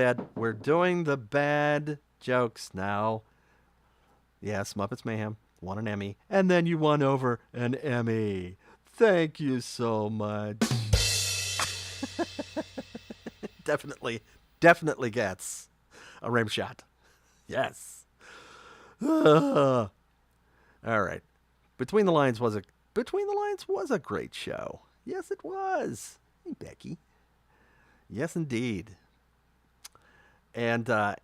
bad jokes now. Yes, Muppets Mayhem won an Emmy, and then you won over an Emmy. Thank you so much. Definitely gets a rim shot. Yes. All right. Between the Lines was a great show. Yes, it was. Hey, Becky. Yes, indeed. And Alice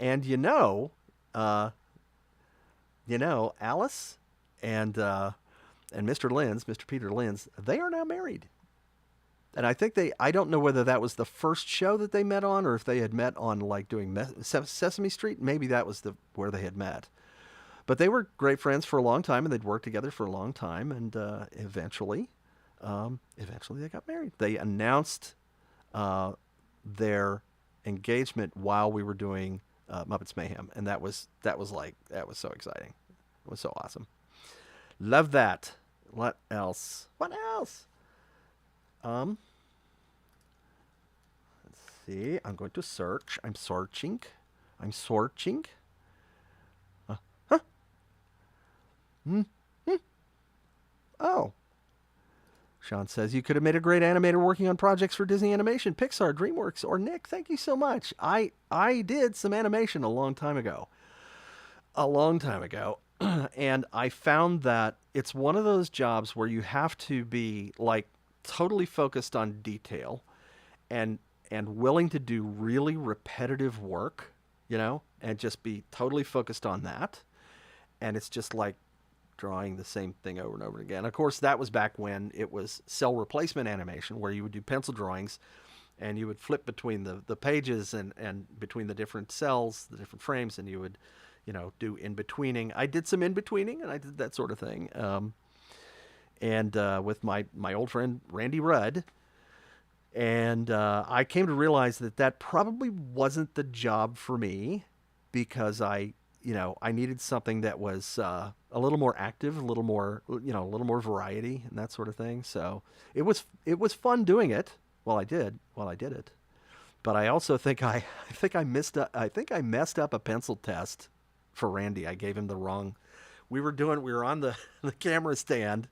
and Mr. Peter Linz, they are now married. And I think I don't know whether that was the first show that they met on, or if they had met on like doing Sesame Street. Maybe that was where they had met. But they were great friends for a long time, and they'd worked together for a long time, and eventually they got married. They announced their engagement while we were doing Muppets Mayhem, and that was so exciting. It was so awesome. Love that. What else? Let's see. I'm going to search. I'm searching. Oh. Sean says, you could have made a great animator working on projects for Disney Animation, Pixar, DreamWorks, or Nick. Thank you so much. I did some animation a long time ago. And I found that it's one of those jobs where you have to be like totally focused on detail and willing to do really repetitive work, and just be totally focused on that. And it's just like drawing the same thing over and over again. Of course, that was back when it was cell replacement animation, where you would do pencil drawings and you would flip between the pages and between the different cells, the different frames, and you would, do in-betweening. I did some in-betweening, and I did that sort of thing. And with my old friend Randy Rudd. And I came to realize that probably wasn't the job for me, because I needed something that was a little more active, a little more variety and that sort of thing. So it was fun doing it while I did it. But I also think I messed up a pencil test for Randy. I gave him the wrong. We were on the camera stand,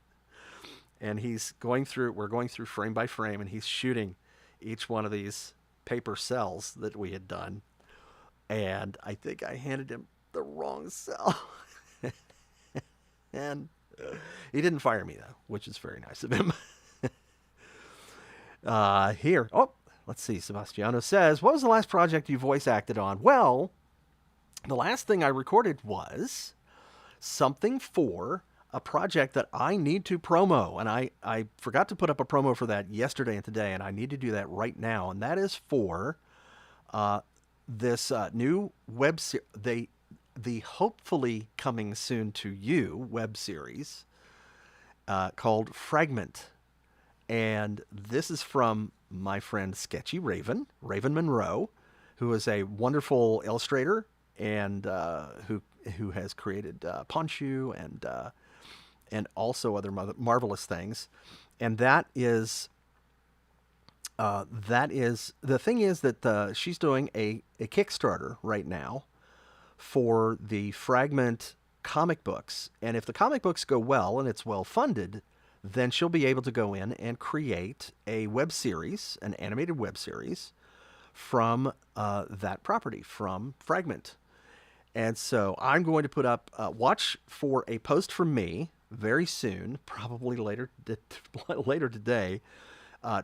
and we're going through frame by frame, and he's shooting each one of these paper cells that we had done. And I think I handed him the wrong cell. And he didn't fire me, though, which is very nice of him. Here. Oh, let's see. Sebastiano says, what was the last project you voice acted on? Well, the last thing I recorded was something for a project that I need to promo. And I forgot to put up a promo for that yesterday and today, and I need to do that right now. And that is for this new web series, the hopefully coming soon to you web series called Fragment. And this is from my friend Sketchy Raven Monroe, who is a wonderful illustrator and who has created Ponshu and also other marvelous things. And that is the thing is that she's doing a Kickstarter right now for the Fragment comic books. And if the comic books go well and it's well funded, then she'll be able to go in and create a web series, an animated web series from that property, from Fragment. And so I'm going to put up, watch for a post from me very soon, probably later today,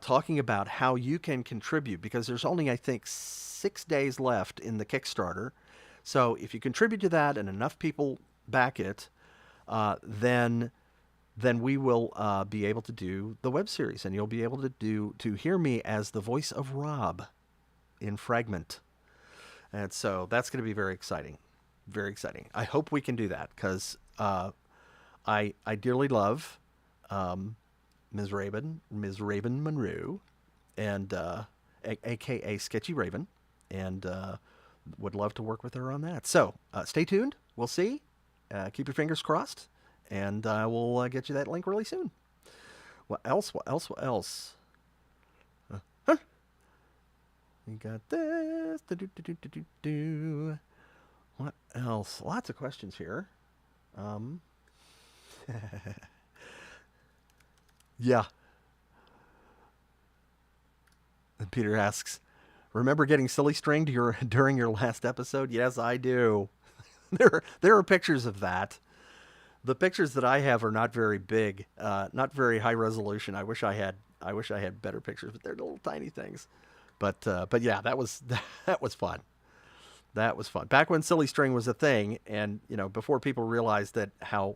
talking about how you can contribute, because there's only, I think, 6 days left in the Kickstarter. So if you contribute to that and enough people back it, then we will be able to do the web series, and you'll be able to hear me as the voice of Rob in Fragment. And so that's going to be very exciting. Very exciting. I hope we can do that, because I dearly love Ms. Raven Monroe, and aka Sketchy Raven, and would love to work with her on that. So stay tuned. We'll see. Keep your fingers crossed, and I will get you that link really soon. What else? Huh? We got this. What else? Lots of questions here. Yeah. And Peter asks, remember getting silly stringed during your last episode? Yes, I do. There are pictures of that. The pictures that I have are not very big, not very high resolution. I wish I had better pictures, but they're little tiny things. But yeah, that was fun. That was fun. Back when silly string was a thing, and before people realized that how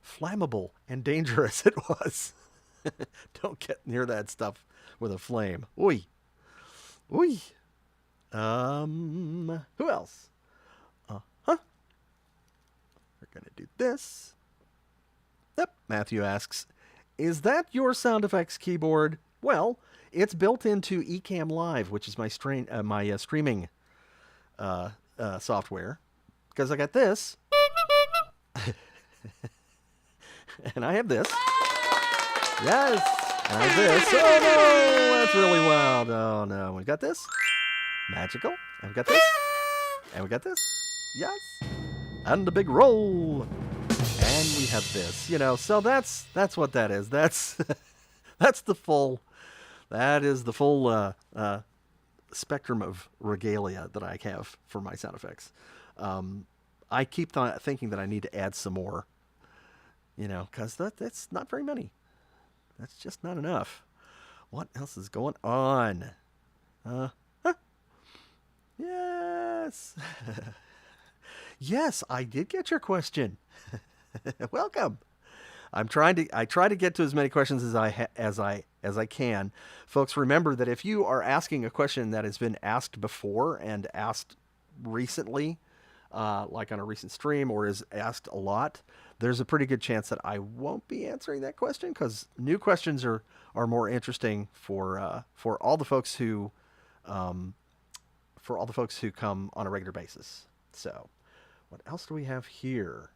flammable and dangerous it was. Don't get near that stuff with a flame. Oi. Who else? We're going to do this. Yep. Matthew asks, is that your sound effects keyboard? Well, it's built into Ecamm Live, which is my streaming software. Because I got this. And I have this. Yes. And I have this. Oh, no. That's really wild. Oh, no. We got this. Magical. And we got this. And we got this. Yes. And a big roll. And we have this. So that's what that is. That is the full spectrum of regalia that I have for my sound effects. I keep thinking that I need to add some more, because that's not very many. That's just not enough. What else is going on? Yes. Yes, I did get your question. Welcome. I try to get to as many questions as I can. Folks, remember that if you are asking a question that has been asked before and asked recently, like on a recent stream, or is asked a lot, there's a pretty good chance that I won't be answering that question, because new questions are more interesting for all the folks who come on a regular basis. So, what else do we have here?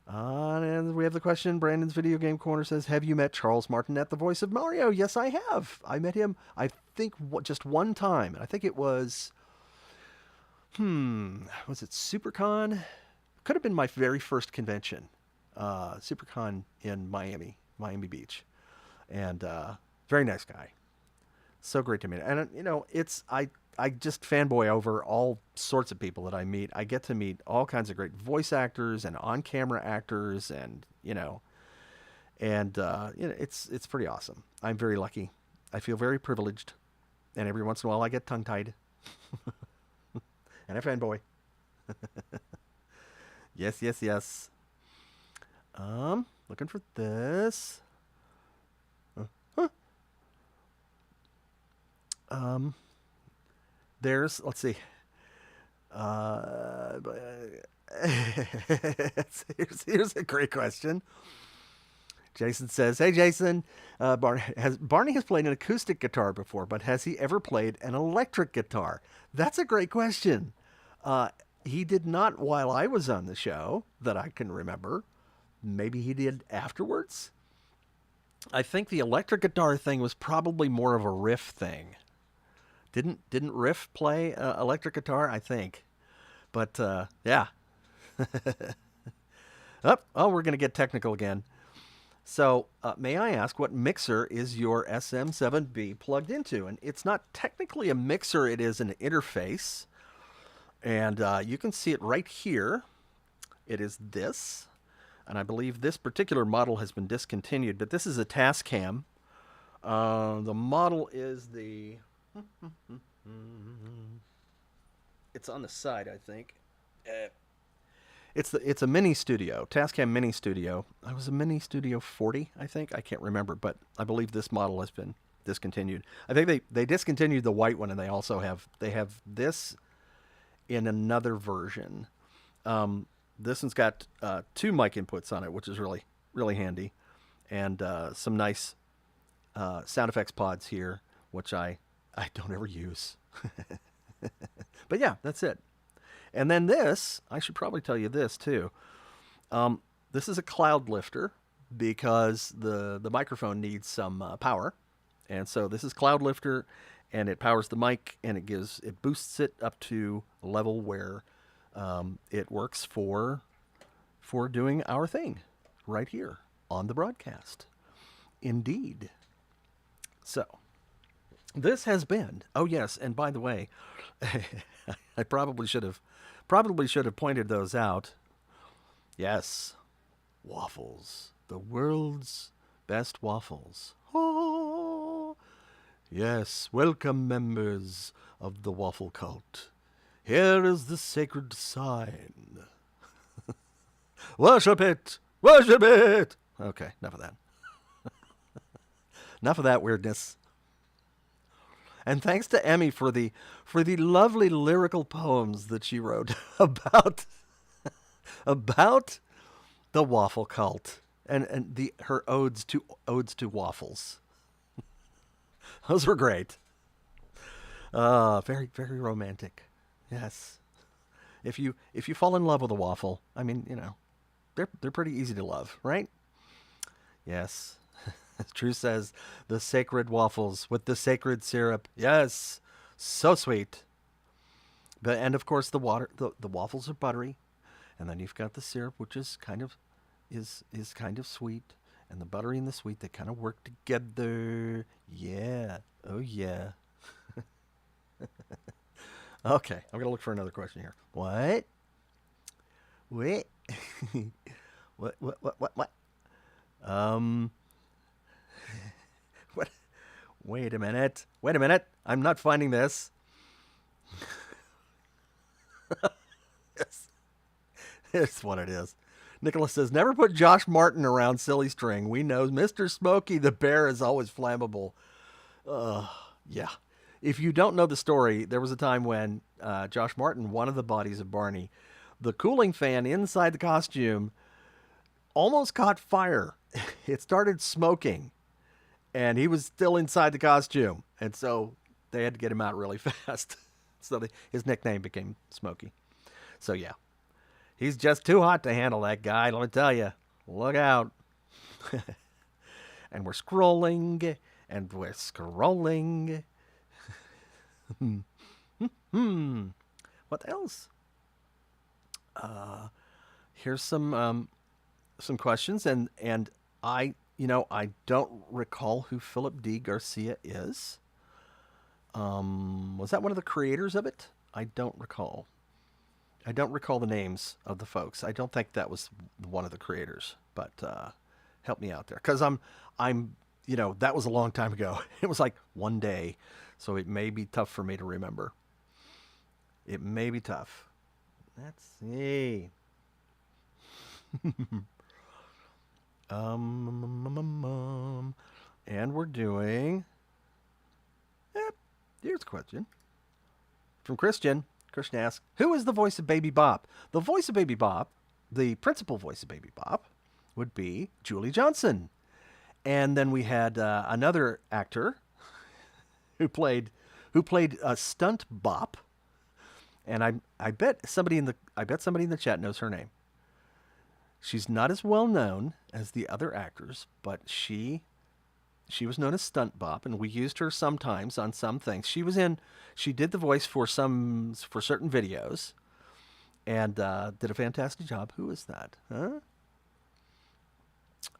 And we have the question. Brandon's Video Game Corner says, have you met Charles Martinet, the voice of Mario? Yes, I have. I met him, I think, just one time. And I think it was, was it SuperCon? Could have been my very first convention. SuperCon in Miami Beach. And very nice guy. So great to meet. And, I just fanboy over all sorts of people that I meet. I get to meet all kinds of great voice actors and on-camera actors, and it's pretty awesome. I'm very lucky. I feel very privileged, and every once in a while I get tongue-tied, and I fanboy. Yes. Looking for this. Let's see. Here's a great question. Jason says, hey, Jason, Barney has played an acoustic guitar before, but has he ever played an electric guitar? That's a great question. He did not while I was on the show, that I can remember. Maybe he did afterwards. I think the electric guitar thing was probably more of a riff thing. Didn't Riff play electric guitar? I think. But, yeah. We're going to get technical again. So, may I ask, what mixer is your SM7B plugged into? And it's not technically a mixer, it is an interface. And you can see it right here. It is this. And I believe this particular model has been discontinued, but this is a Tascam. The model is the... It's on the side, I think. It's a Mini Studio, Tascam Mini Studio. It was a Mini Studio 40, I think. I can't remember, but I believe this model has been discontinued. I think they discontinued the white one, and they have this in another version. This one's got 2 mic inputs on it, which is really, really handy, and some nice sound effects pods here, which I don't ever use. But yeah, that's it. And then this, I should probably tell you this too. This is a cloud lifter, because the microphone needs some power. And so this is cloud lifter, and it powers the mic, and it boosts it up to a level where it works for doing our thing right here on the broadcast. Indeed. So, this has been, oh yes, and by the way, I probably should have pointed those out. Yes, waffles, the world's best waffles. Oh, yes, welcome members of the waffle cult. Here is the sacred sign. Worship it! Worship it! Okay, enough of that. Enough of that weirdness. And thanks to Emmy for the lovely lyrical poems that she wrote about the waffle cult and her odes to waffles. Those were great. Very, very romantic. Yes. If you fall in love with a waffle, I mean, they're pretty easy to love, right? Yes. True says, the sacred waffles with the sacred syrup. Yes. So sweet. And of course the waffles are buttery, and then you've got the syrup, which is kind of sweet, and the buttery and the sweet, they kind of work together. Yeah. Oh yeah. Okay, I'm gonna look for another question here. What? Wait. What? Um. What? Wait a minute. Wait a minute. I'm not finding this. Yes. It's what it is. Nicholas says, never put Josh Martin around silly string. We know Mr. Smokey the Bear is always flammable. Yeah. If you don't know the story, there was a time when Josh Martin, one of the bodies of Barney, the cooling fan inside the costume almost caught fire. It started smoking, and he was still inside the costume. And so they had to get him out really fast. So his nickname became Smokey. So, yeah. He's just too hot to handle, that guy, let me tell you. Look out. And we're scrolling, and we're scrolling. What else? Here's some questions, and I don't recall who Philip D. Garcia is. Was that one of the creators of it? I don't recall. I don't recall the names of the folks. I don't think that was one of the creators, but help me out there, because I'm that was a long time ago. It was like one day, so it may be tough for me to remember. It may be tough. Let's see. And we're doing. Yep. Here's a question from Christian. Christian asks, who is the voice of Baby Bop? The voice of Baby Bop, the principal voice of Baby Bop, would be Julie Johnson. And then we had another actor who played Stunt Bop. And I bet somebody in the chat knows her name. She's not as well known as the other actors, but she was known as Stunt Bop, and we used her sometimes on some things. She did the voice for certain videos, and did a fantastic job. Who is that? Huh?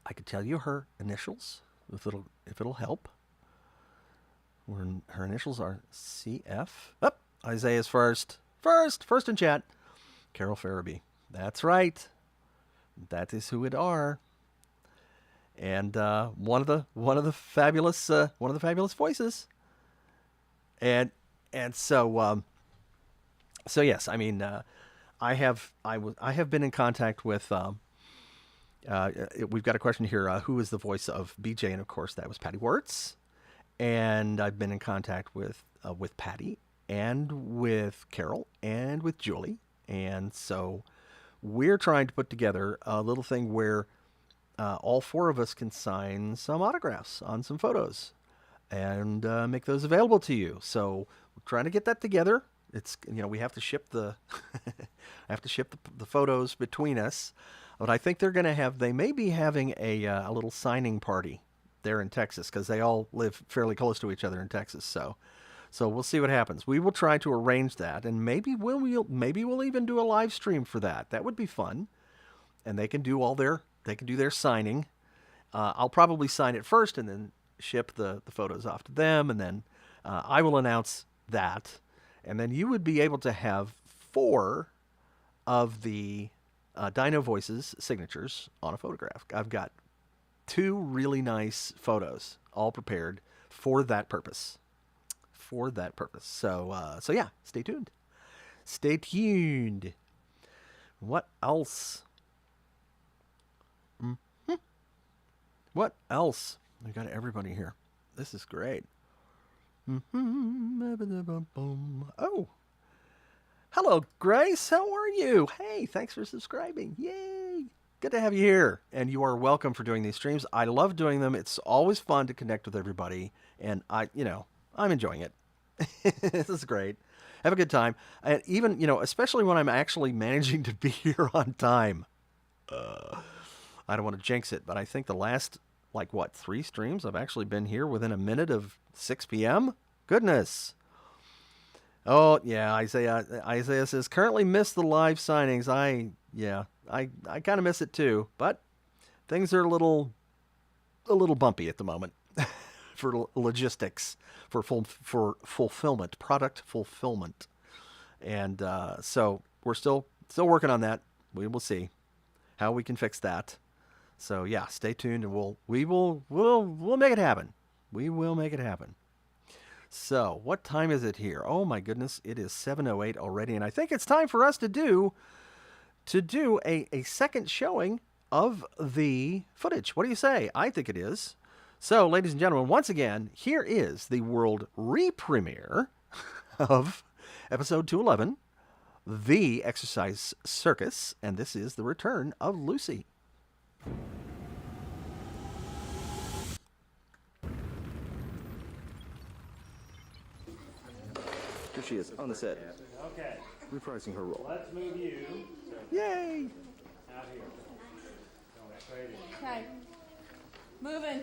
I could tell you her initials if it'll help. Her initials are CF. Oh, Isaiah's first in chat. Carol Farabee. That's right. That is who it are. And one of the fabulous voices. And so yes, I mean, I have been in contact with. We've got a question here. Who is the voice of BJ? And of course, that was Patty Wirtz. And I've been in contact with Patty and with Carol and with Julie. And so we're trying to put together a little thing where all four of us can sign some autographs on some photos and make those available to you. So we're trying to get that together. It's we have to ship the the photos between us. But I think they may be having a little signing party there in Texas, because they all live fairly close to each other in Texas. So we'll see what happens. We will try to arrange that, and maybe we'll even do a live stream for that. That would be fun, and they can do their signing. I'll probably sign it first, and then ship the photos off to them, and then I will announce that, and then you would be able to have 4 of the Dino Voices signatures on a photograph. I've got 2 really nice photos, all prepared for that purpose. So yeah, stay tuned. What else? What else? We got everybody here. This is great. Oh, hello, Grace. How are you? Hey, thanks for subscribing. Yay! Good to have you here. And you are welcome for doing these streams. I love doing them. It's always fun to connect with everybody. And I'm enjoying it. This is great. Have a good time. And even, especially when I'm actually managing to be here on time. I don't want to jinx it, but I think the last, 3 streams, I've actually been here within a minute of 6 p.m.? Goodness. Oh, yeah, Isaiah says, currently miss the live signings. I kind of miss it too, but things are a little bumpy at the moment for logistics, for fulfillment, product fulfillment. And so we're still working on that. We will see how we can fix that. So yeah, stay tuned, and we'll make it happen. We will make it happen. So what time is it here? Oh my goodness, it is 7:08 already, and I think it's time for us to do a second showing of the footage. What do you say? I think it is. So, ladies and gentlemen, once again, here is the world re-premiere of episode 211, The Exercise Circus, and this is the Return of Luci. Here she is, on the set, Okay, reprising her role. let's move you Yay! out here. Going straight in. Okay. Moving.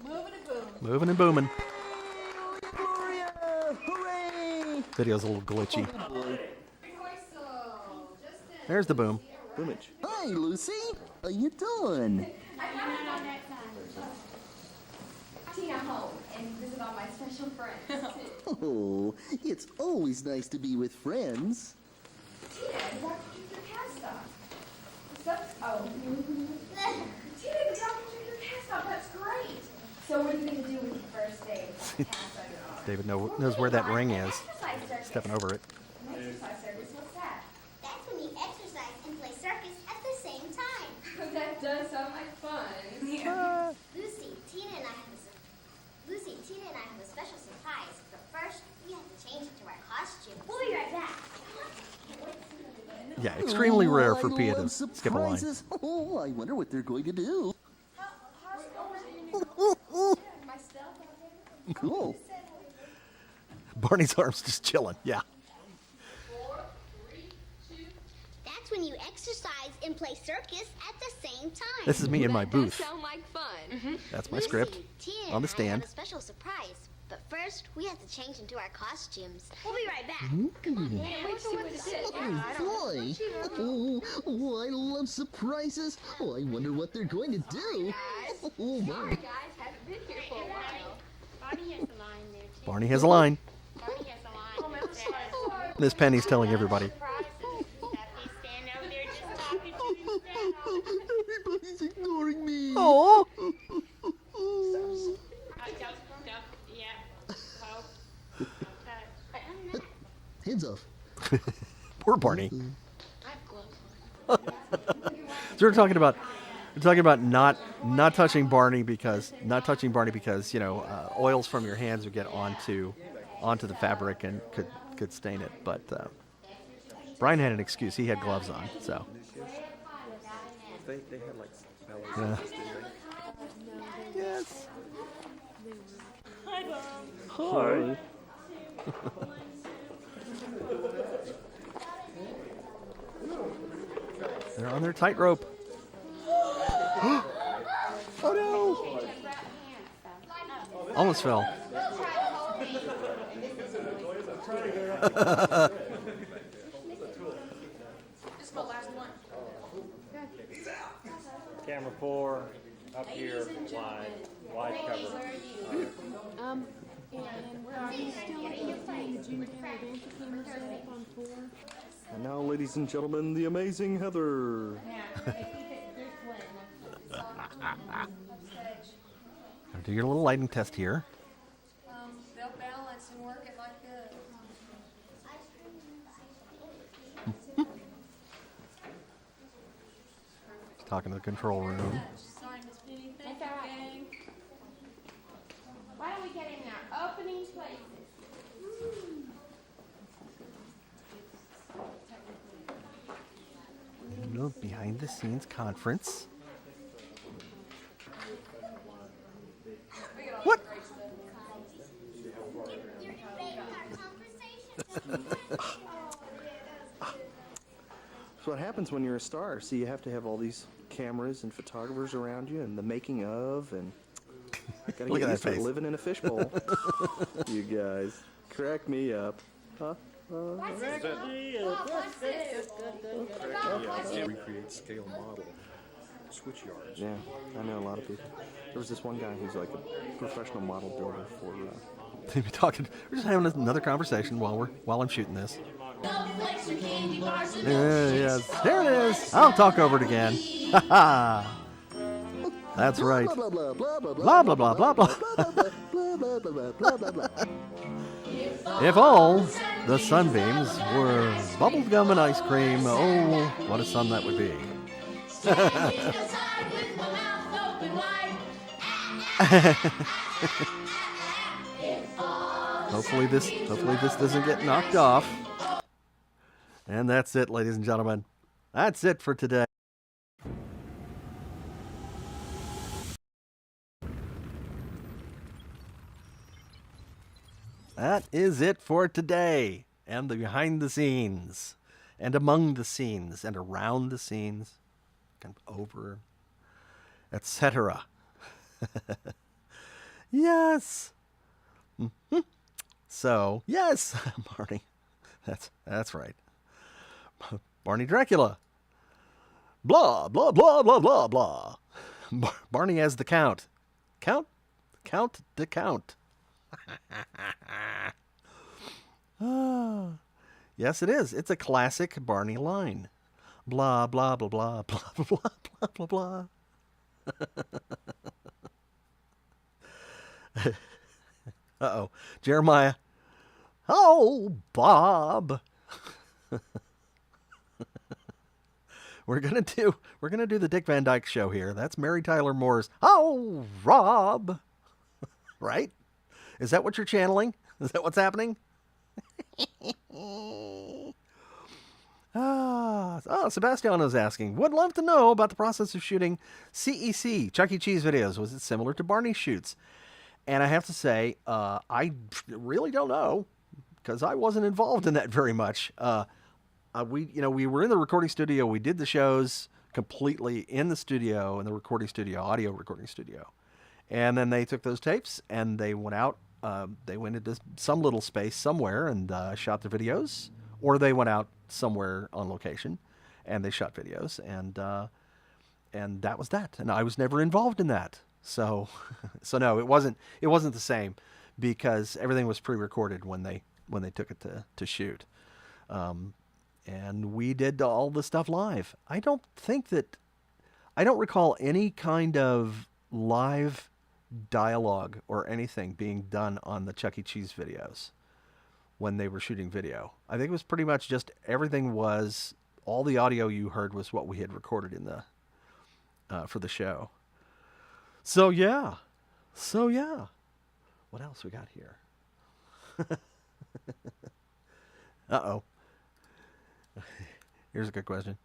Moving and booming. Moving and booming. Gloria! Hooray! Video's a little glitchy. There's the boom. Boomage. Hi, Lucy. How you doing? Tina home and visit all my special friends, too. Oh, it's always nice to be with friends. Tina, the doctor took your cast off. Oh. Tina, the doctor took your cast off. That's great. So what are you going to do with your first day with that cast on your arm? David knows where that ring is. Exercise circus. Stepping over it. Exercise circus, what's that? That's when you exercise and play circus at the same time. That does sound like fun. Lucy, Tina, and I have a special surprise. But first, we have to change into our costume. We'll be right back. Yeah, extremely rare for I Pia to love skip a line. surprises. Oh, I wonder what they're going to do. How's it going? My stuff out there? Cool. Barney's arm's just chilling. Yeah. That's when you exercise and play circus at the same time. This is me in my That does booth. sound like fun. That's my Lucy, script Tina, on the and I stand. have a special surprise. But first, we have to change into our costumes. We'll be right back. Come on. Can't wait to see what it is. Oh, boy. Oh, I love surprises. Oh, I wonder what they're going to do. Oh, my. Sorry, guys. Haven't been here for a while. Barney has a line there too. Barney has a line. Barney has a line that says, Miss Penny's telling everybody. surprises. That they stand over there just talking to themselves. Everybody's ignoring me. Oh. Don't, yeah. Oh, okay. Hands off. Poor Barney. I have gloves on. So we're talking about not touching Barney because you know oils from your hands would get onto the fabric and could stain it. But Brian had an excuse. He had gloves on. So They had like ballet yeah. dancers, didn't they? Yes. Hi. They're on their tightrope. Oh no! Almost fell. This is my last one. Camera 4, up here, wide cover. And where are you still at the June Taylor Dancer camera set up on 4? And now, ladies and gentlemen, the amazing Heather. Do your little lighting test here. They'll balance and work it like this. Talking to the control room. Sorry, Miss Penny. Thank you, gang. Why don't we get in our opening places? Little behind the scenes conference. What? You're invading our conversation. So what happens when you're a star? See, you have to have all these cameras and photographers around you, and the making of, and gotta Look get at used that to face. living in a fishbowl. You guys crack me up, huh? Recreate scale model switch yards. Yeah, I know a lot of people. There was this one guy who's like a professional model builder for. We're just having another conversation while I'm shooting this. Yes, there it is. I'll talk over it again. Ha ha. That's right. Blah, blah, blah, blah, Blah, blah, blah, blah, blah. blah, blah, blah, blah, blah, blah, blah. If all the sunbeams were bubblegum and ice cream, oh, what a sun that would be. Hopefully this doesn't get knocked off. And that's it, ladies and gentlemen. That's it for today. That is it for today. And the behind the scenes. And among the scenes. And around the scenes. Kind of over. Etc. Yes. Mm-hmm. So, yes, Barney. That's right. Barney Dracula. Blah, blah, blah, blah, blah, blah. Barney as the Count. Count the Count. Yes, it is. It's a classic Barney line. Blah, blah, blah, blah, blah, blah, blah, blah, blah. Uh-oh. Jeremiah. Oh, Bob. We're gonna do the Dick Van Dyke Show here. That's Mary Tyler Moore's Oh, Rob. Right? Is that what you're channeling? Is that what's happening? Sebastiano's asking, would love to know about the process of shooting CEC, Chuck E. Cheese videos. Was it similar to Barney shoots? And I have to say, I really don't know, because I wasn't involved in that very much. We were in the recording studio. We did the shows completely in the studio, in the recording studio, audio recording studio. And then they took those tapes and they went out. They went into some little space somewhere and shot the videos, or they went out somewhere on location and they shot videos. And that was that. And I was never involved in that. So no, it wasn't the same, because everything was pre-recorded when they took it to shoot. And we did all the stuff live. I don't recall any kind of live dialogue or anything being done on the Chuck E. Cheese videos when they were shooting video. I think it was pretty much just everything was, all the audio you heard was what we had recorded in the for the show. So yeah. What else we got here? Uh-oh. Here's a good question.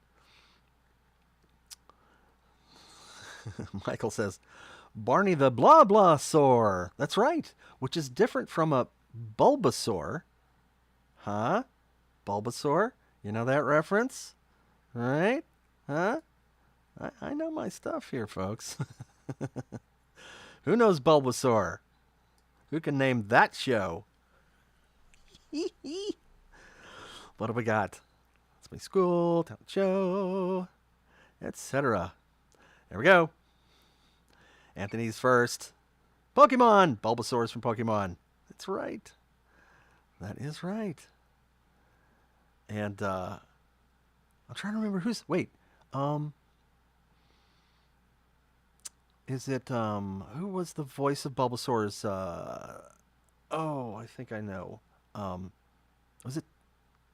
Michael says, Barney the blah blah saur. That's right, which is different from a Bulbasaur. Huh? Bulbasaur? You know that reference? Right? Huh? I know my stuff here, folks. Who knows Bulbasaur? Who can name that show? What do we got? It's my school, talent show, etc. There we go. Anthony's first. Pokemon! Bulbasaur's from Pokemon. That's right. That is right. And I'm trying to remember who's... Wait. Is it... Who was the voice of Bulbasaur's... Oh, I think I know. Was it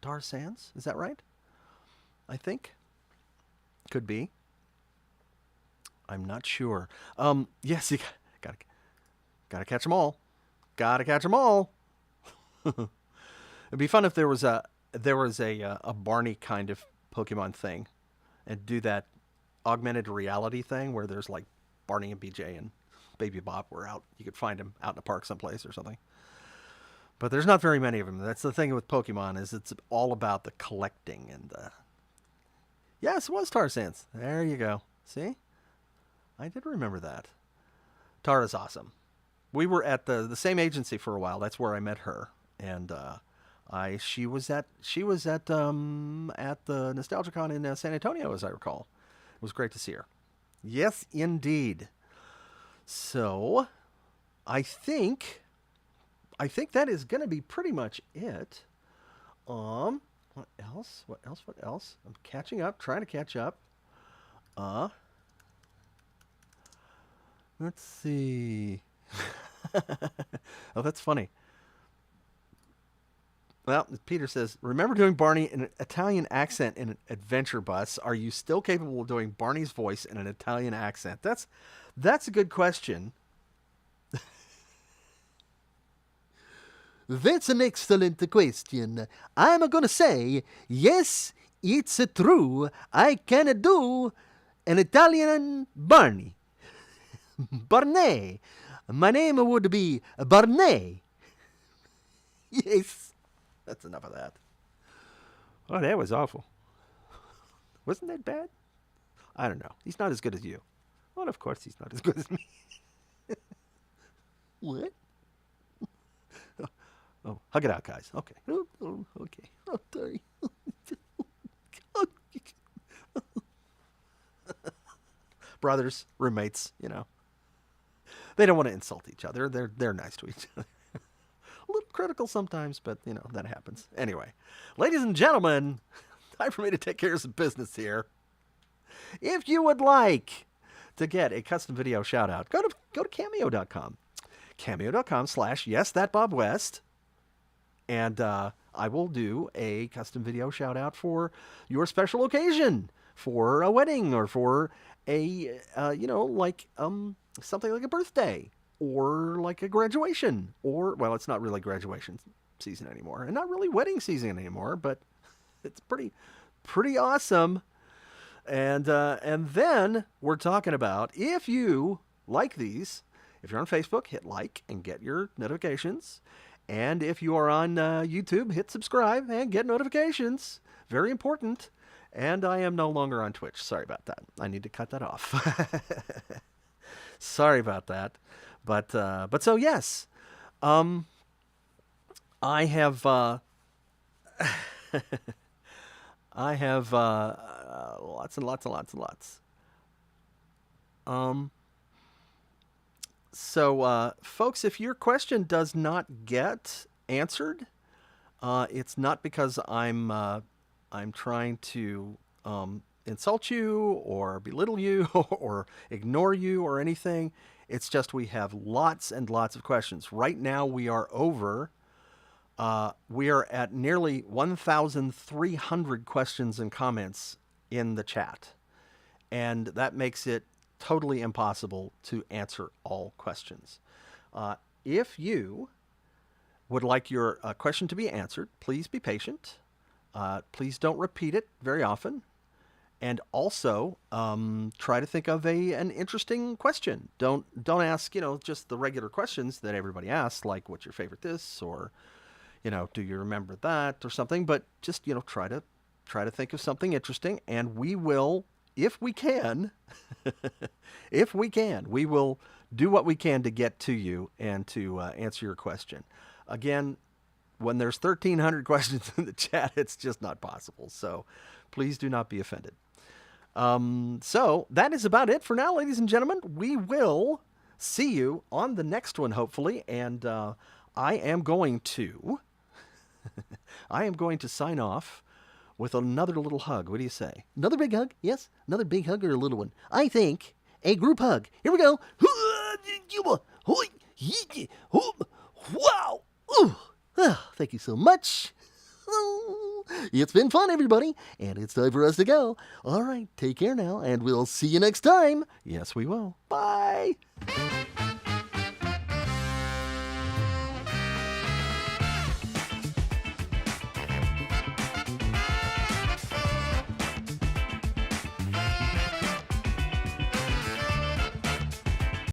Dar Sands? Is that right? I think. Could be. I'm not sure. Yes, you gotta catch them all. Gotta catch them all. It'd be fun if there was a Barney kind of Pokemon thing, and do that augmented reality thing where there's like Barney and BJ and Baby Bop were out. You could find him out in a park someplace or something. But there's not very many of them. That's the thing with Pokemon, is it's all about the collecting and the... Yes, it was Tarzan's. There you go. See? I did remember that. Tara's awesome. We were at the same agency for a while. That's where I met her. And she was at the NostalgiaCon in San Antonio, as I recall. It was great to see her. Yes, indeed. So, I think that is going to be pretty much it. Let What else? What else? What else? I'm catching up, trying to catch up. Let's see. Oh, that's funny. Well, Peter says, remember doing Barney in an Italian accent in an adventure bus. Are you still capable of doing Barney's voice in an Italian accent? That's a good question. That's an excellent question. I'm going to say, yes, it's true. I can do an Italian Barney. Barney. My name would be Barney. Yes. That's enough of that. Oh, that was awful. Wasn't that bad? I don't know. He's not as good as you. Well, of course he's not as good as me. What? Oh, hug it out, guys. Okay. Okay. Oh, sorry. Brothers, roommates, They don't want to insult each other. They're nice to each other. A little critical sometimes, but, that happens. Anyway, ladies and gentlemen, time for me to take care of some business here. If you would like to get a custom video shout out, go to cameo.com. Cameo.com/YesThatBobWest. And I will do a custom video shout out for your special occasion, for a wedding, or for a, something like a birthday, or like a graduation, or, well, it's not really graduation season anymore, and not really wedding season anymore, but it's pretty awesome. And then we're talking about, if you like these, if you're on Facebook, hit like and get your notifications. And if you are on YouTube, hit subscribe and get notifications. Very important. And I am no longer on Twitch. Sorry about that. I need to cut that off. Sorry about that. But so yes, I have I have lots and lots and lots and lots. So, folks, if your question does not get answered, it's not because I'm trying to insult you or belittle you or ignore you or anything. It's just we have lots and lots of questions. Right now we are at nearly 1,300 questions and comments in the chat. And that makes it totally impossible to answer all questions. If you would like your question to be answered, please be patient. Please don't repeat it very often. And also, try to think of an interesting question. Don't ask, just the regular questions that everybody asks, like what's your favorite this, or, do you remember that, or something. But just, try to think of something interesting, and we will, if we can, we will do what we can to get to you and to answer your question. Again, when there's 1,300 questions in the chat, it's just not possible. So please do not be offended. So that is about it for now, ladies and gentlemen. We will see you on the next one, hopefully. And I am going to sign off with another little hug. What do you say? Another big hug? Yes. Another big hug or a little one? I think a group hug. Here we go. Wow. Thank you so much. It's been fun, everybody, and it's time for us to go. All right, take care now, and we'll see you next time. Yes, we will. Bye.